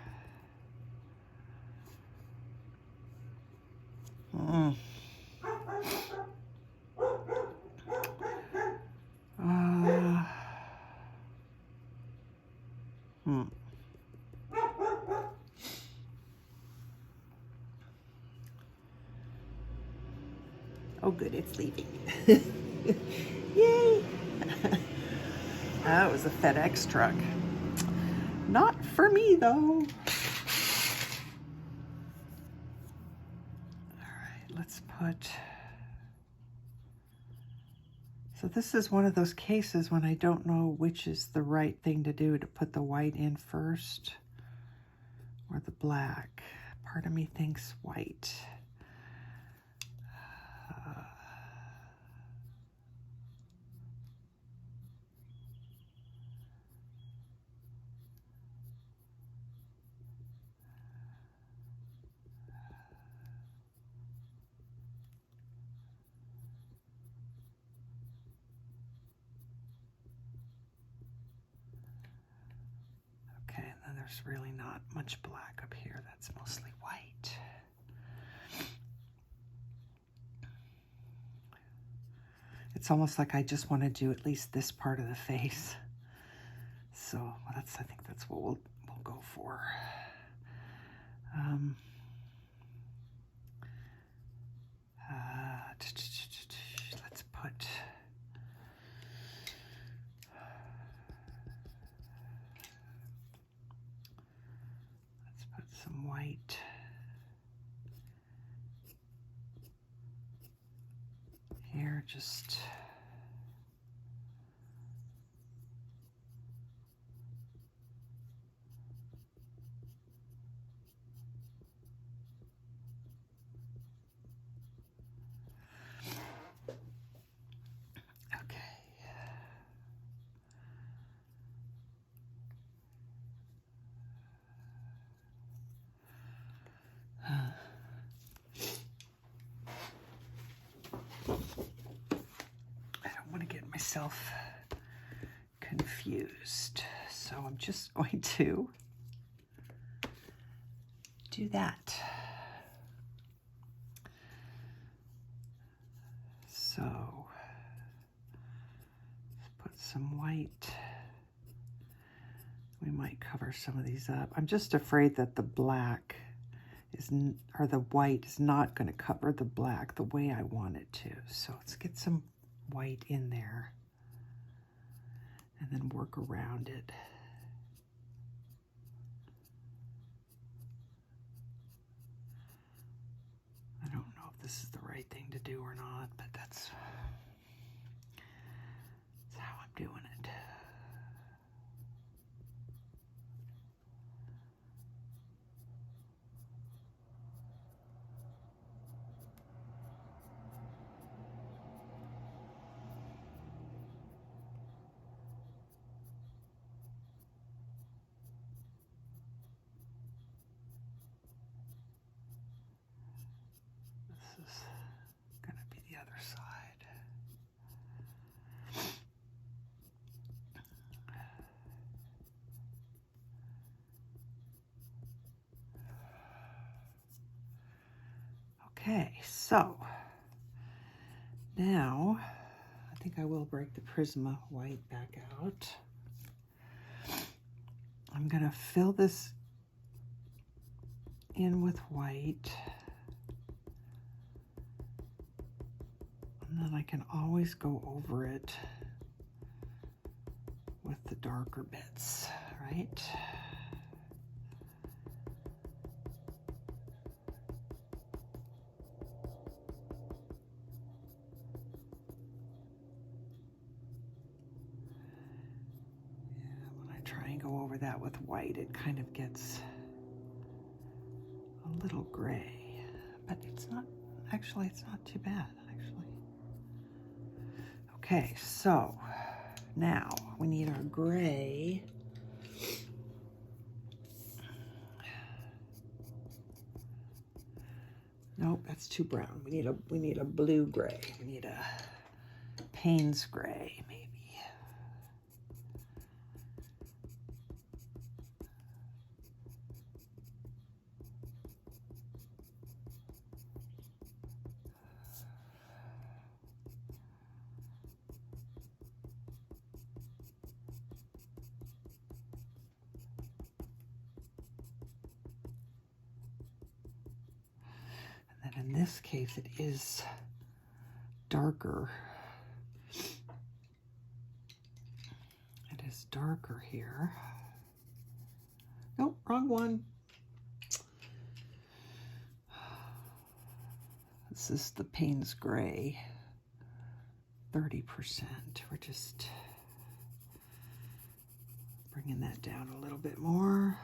Oh good, it's leaving. Yay! That was a FedEx truck. Not for me though. Alright, let's put... So this is one of those cases when I don't know which is the right thing to do, to put the white in first or the black. Part of me thinks white. There's really not much black up here. That's mostly white. It's almost like I just want to do at least this part of the face. So I think that's what we'll go for. Let's put... some white here, just myself confused. So I'm just going to do that. So let's put some white. We might cover some of these up. I'm just afraid that the black is, or the white is not going to cover the black the way I want it to. So let's get some white in there and then work around it. I don't know if this is the right thing to do or not, but that's how I'm doing it. This is going to be the other side. Okay, so now I think I will break the Prisma white back out. I'm going to fill this in with white. And then I can always go over it with the darker bits, right? Go over that with white, it kind of gets a little gray, but it's not, actually, it's not too bad, actually. Okay, so now we need our gray. Nope, that's too brown. We need a blue gray. We need a Payne's gray, maybe. In this case, it is darker. It is darker here. Nope, wrong one. This is the Payne's Gray, 30%. We're just bringing that down a little bit more.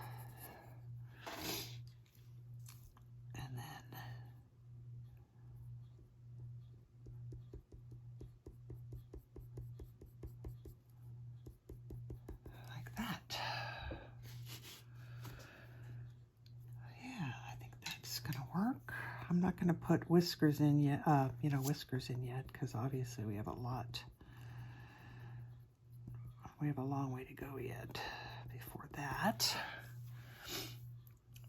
I'm not going to put whiskers in yet, whiskers in yet, because obviously we have a lot. We have a long way to go yet before that.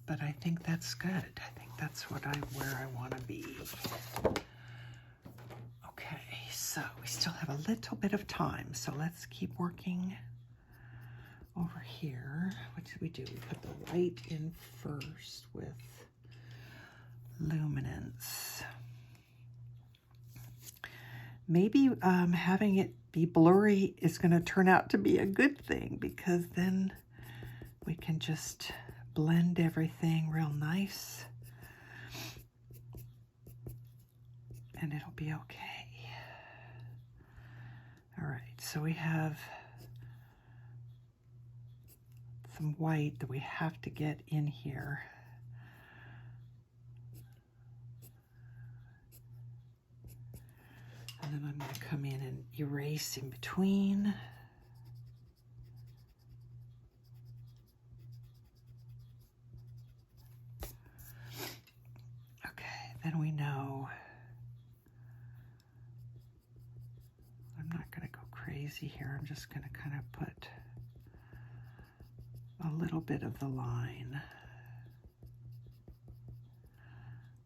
But I think that's good. I think that's where I want to be. Okay, so we still have a little bit of time, so let's keep working over here. What did we do? We put the white in first with Luminance. Maybe having it be blurry is going to turn out to be a good thing, because then we can just blend everything real nice and it'll be okay. All right, so we have some white that we have to get in here. And then I'm going to come in and erase in between. Okay, then we know I'm not going to go crazy here. I'm just going to kind of put a little bit of the line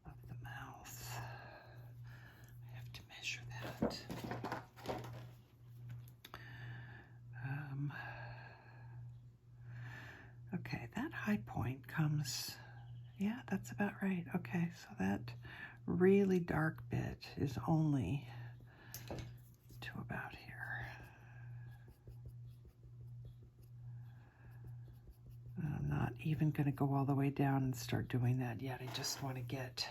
of the mouth. I have to measure that. Okay, that high point comes, yeah, that's about right. Okay, so that really dark bit is only to about here. I'm not even going to go all the way down and start doing that yet. I just want to get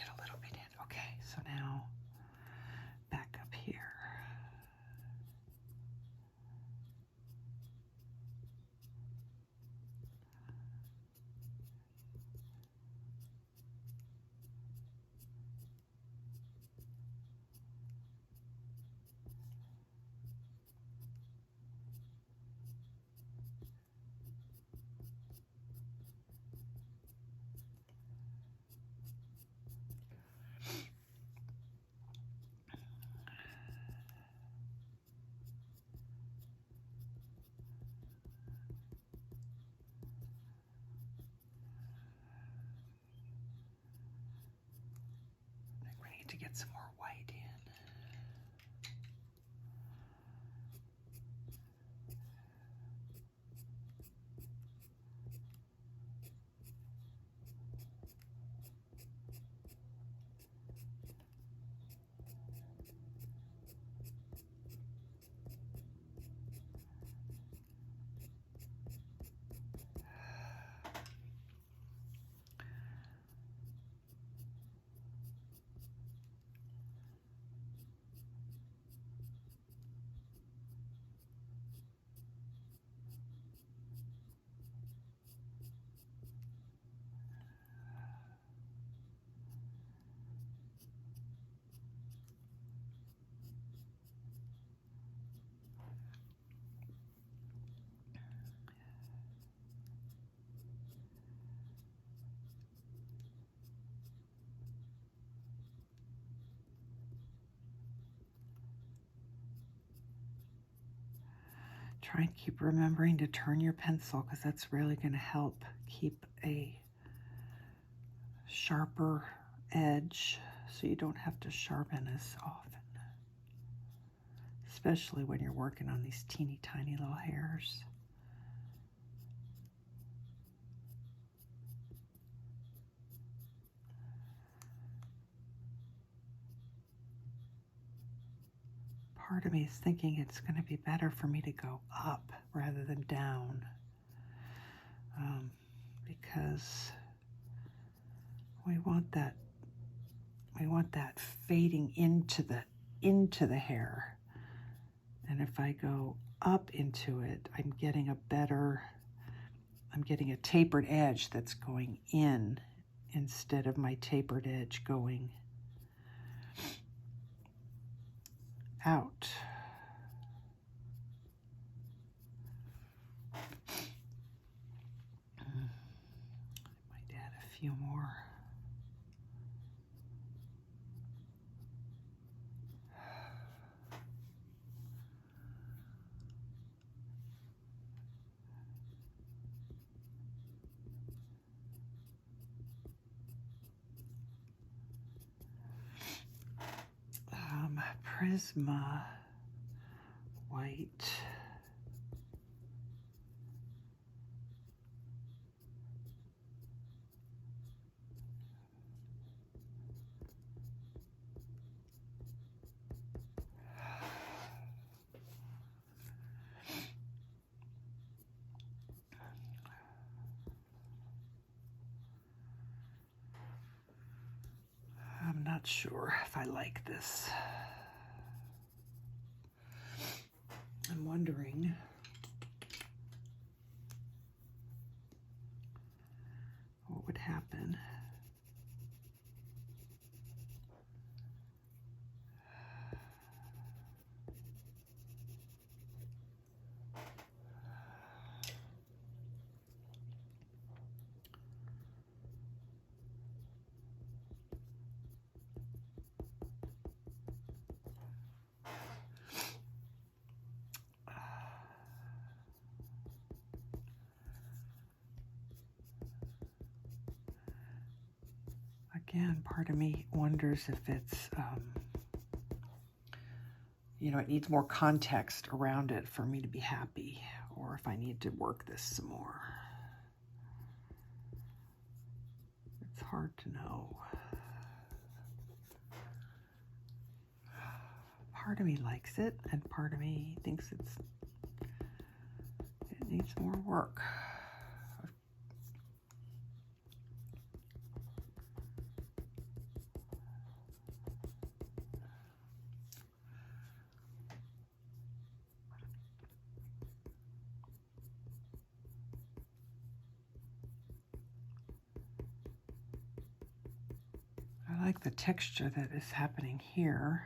a little bit in. Okay, so now back up here. To get some more white in. Try and keep remembering to turn your pencil, because that's really going to help keep a sharper edge so you don't have to sharpen as often, especially when you're working on these teeny tiny little hairs. Part of me is thinking it's going to be better for me to go up rather than down, because we want that fading into the hair. And if I go up into it, I'm getting a tapered edge that's going in instead of my tapered edge going out. I might add a few more. Prisma white. I'm not sure if I like this. I'm wondering what would happen Again, part of me wonders if it's, you know, it needs more context around it for me to be happy, or if I need to work this some more. It's hard to know. Part of me likes it, and part of me thinks it needs more work. I like the texture that is happening here.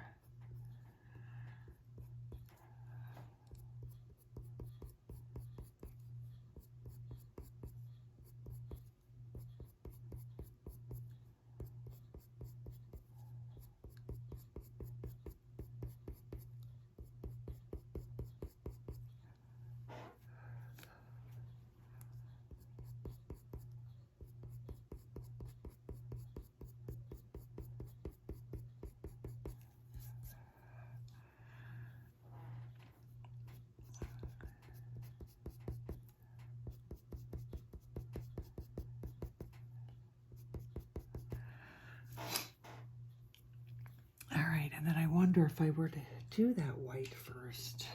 And then I wonder if I were to do that white first.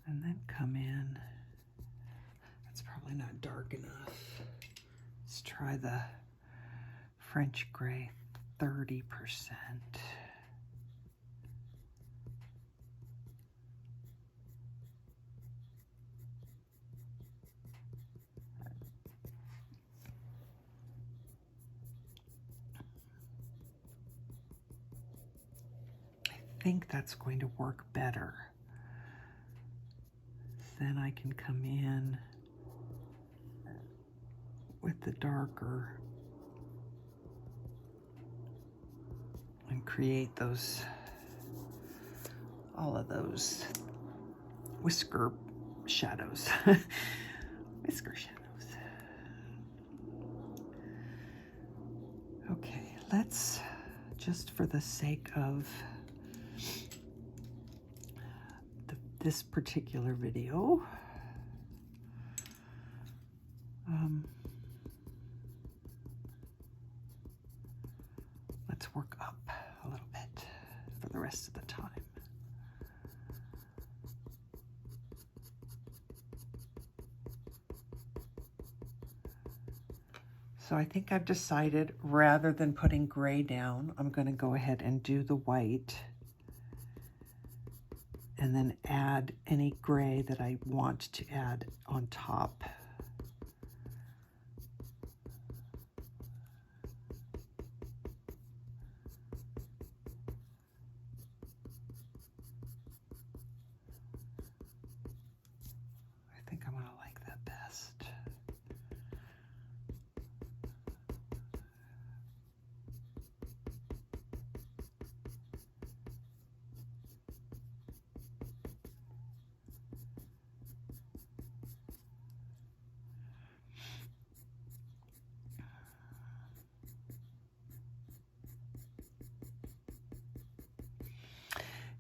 And then come in. That's probably not dark enough. Let's try the French gray 30%. I think that's going to work better. Then I can come in with the darker and create those, all of those whisker shadows. Whisker shadows. Okay, let's, just for the sake of this particular video, let's work up a little bit for the rest of the time. So I think I've decided, rather than putting gray down, I'm going to go ahead and do the white and then add any gray that I want to add on top. I think I'm gonna like that best.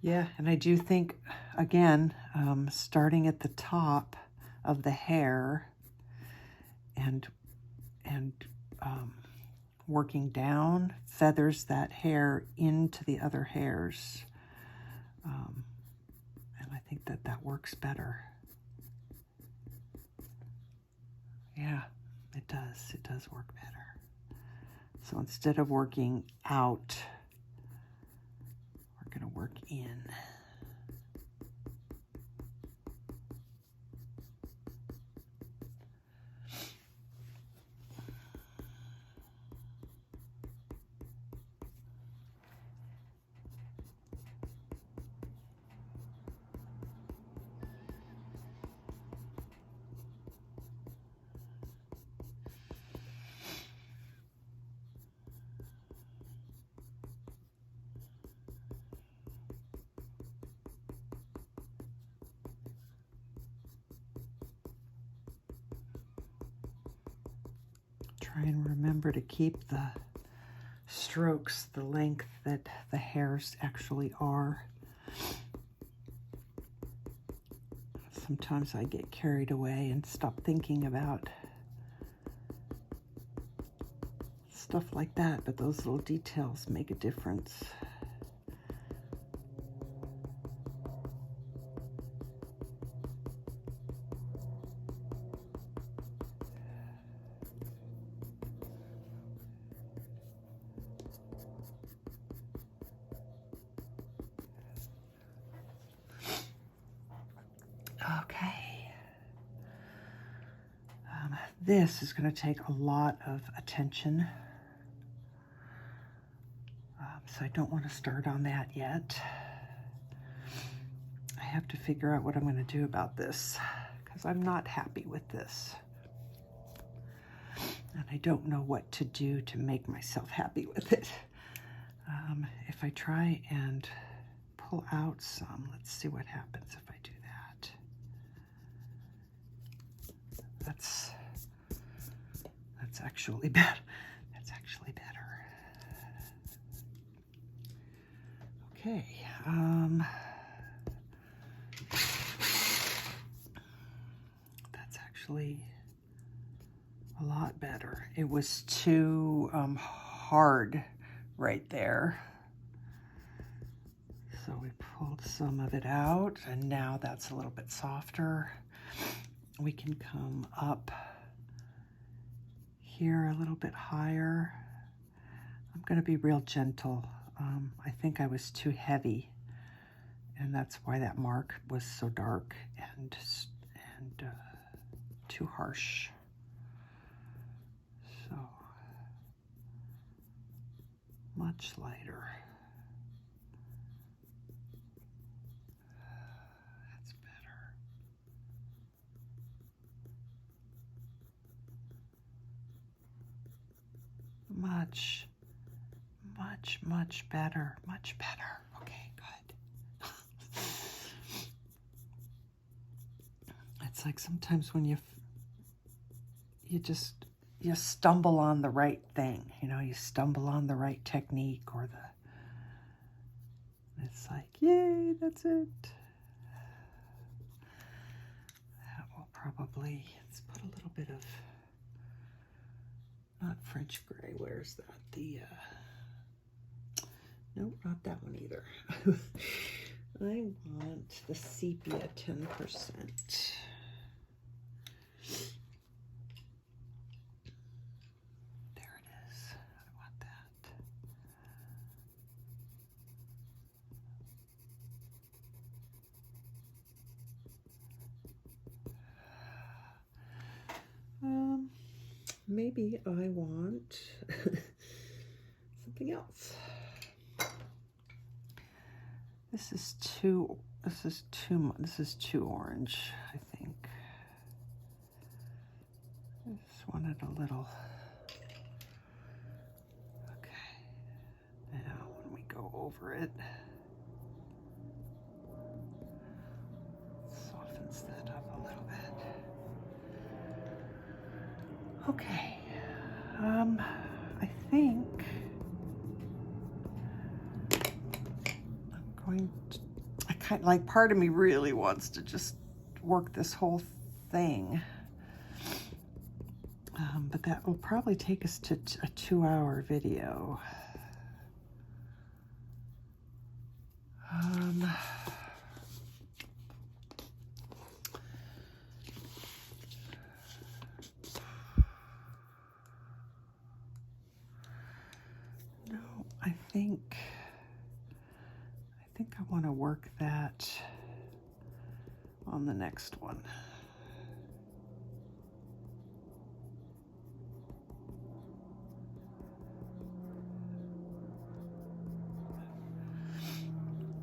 Yeah, and I do think, again, starting at the top of the hair and working down feathers that hair into the other hairs. And I think that that works better. Yeah, it does. It does work better. So instead of working out, we're going to work in. try and remember to keep the strokes the length that the hairs actually are. Sometimes I get carried away and stop thinking about stuff like that, but those little details make a difference. Okay. This is going to take a lot of attention. So I don't want to start on that yet. I have to figure out what I'm going to do about this because I'm not happy with this. And I don't know what to do to make myself happy with it. If I try and pull out some, let's see what happens if I do that. That's actually better. That's actually better. Okay. That's actually a lot better. It was too hard right there. So we pulled some of it out, and now that's a little bit softer. We can come up here a little bit higher. I'm going to be real gentle. I think I was too heavy, and that's why that mark was so dark and too harsh. So much lighter. That's better. Much better. Much better. Okay, good. It's like sometimes when you stumble on the right thing, you know, you stumble on the right technique or it's like, yay, that's it. That will probably, let's put a little bit of, not French gray, where's that? Nope, not that one either. I want the sepia 10%. There it is. I want that. Maybe I want something else. This is too orange, I think. I just wanted a little. Okay. Now when we go over it, softens that up a little bit. Okay. I think I'm going to, I kind of like, part of me really wants to just work this whole thing. But that will probably take us to a 2-hour video. I think I want to work that on the next one.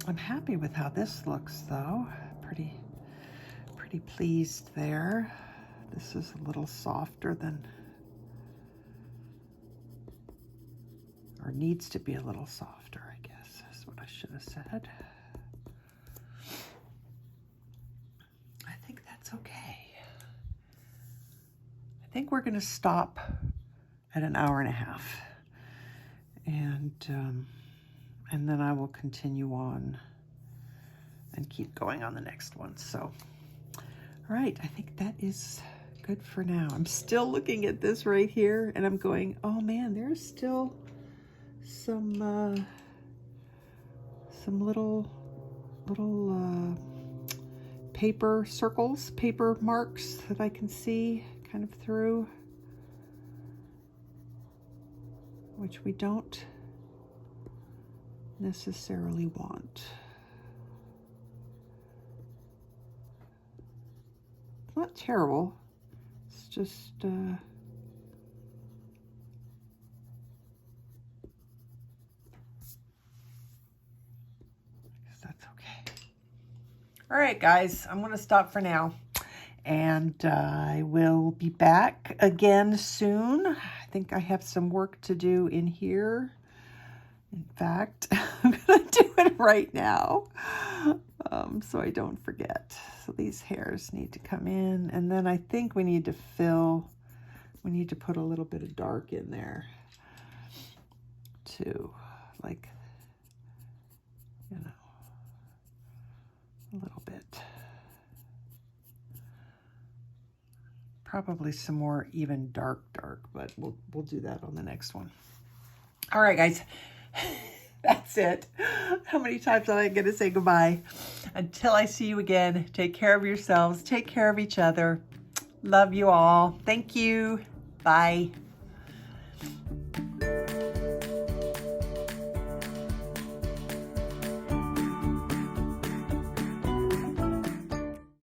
I'm happy with how this looks though. Pretty pleased there. This is a little softer than, or needs to be a little softer, I guess, is what I should have said. I think that's okay. I think we're going to stop at an hour and a half. And then I will continue on and keep going on the next one. So, all right, I think that is good for now. I'm still looking at this right here and I'm going, oh man, there's still some little paper circles, paper marks that I can see kind of through, which we don't necessarily want. It's not terrible. It's just because that's okay. All right, guys, I'm going to stop for now, and I will be back again soon. I think I have some work to do in here. In fact, I'm going to do it right now so I don't forget. So these hairs need to come in, and then I think we need to put a little bit of dark in there too, like, you know, a little bit. Probably some more even dark, but we'll do that on the next one. All right, guys. That's it. How many times am I going to say goodbye? Until I see you again, take care of yourselves. Take care of each other. Love you all. Thank you. Bye.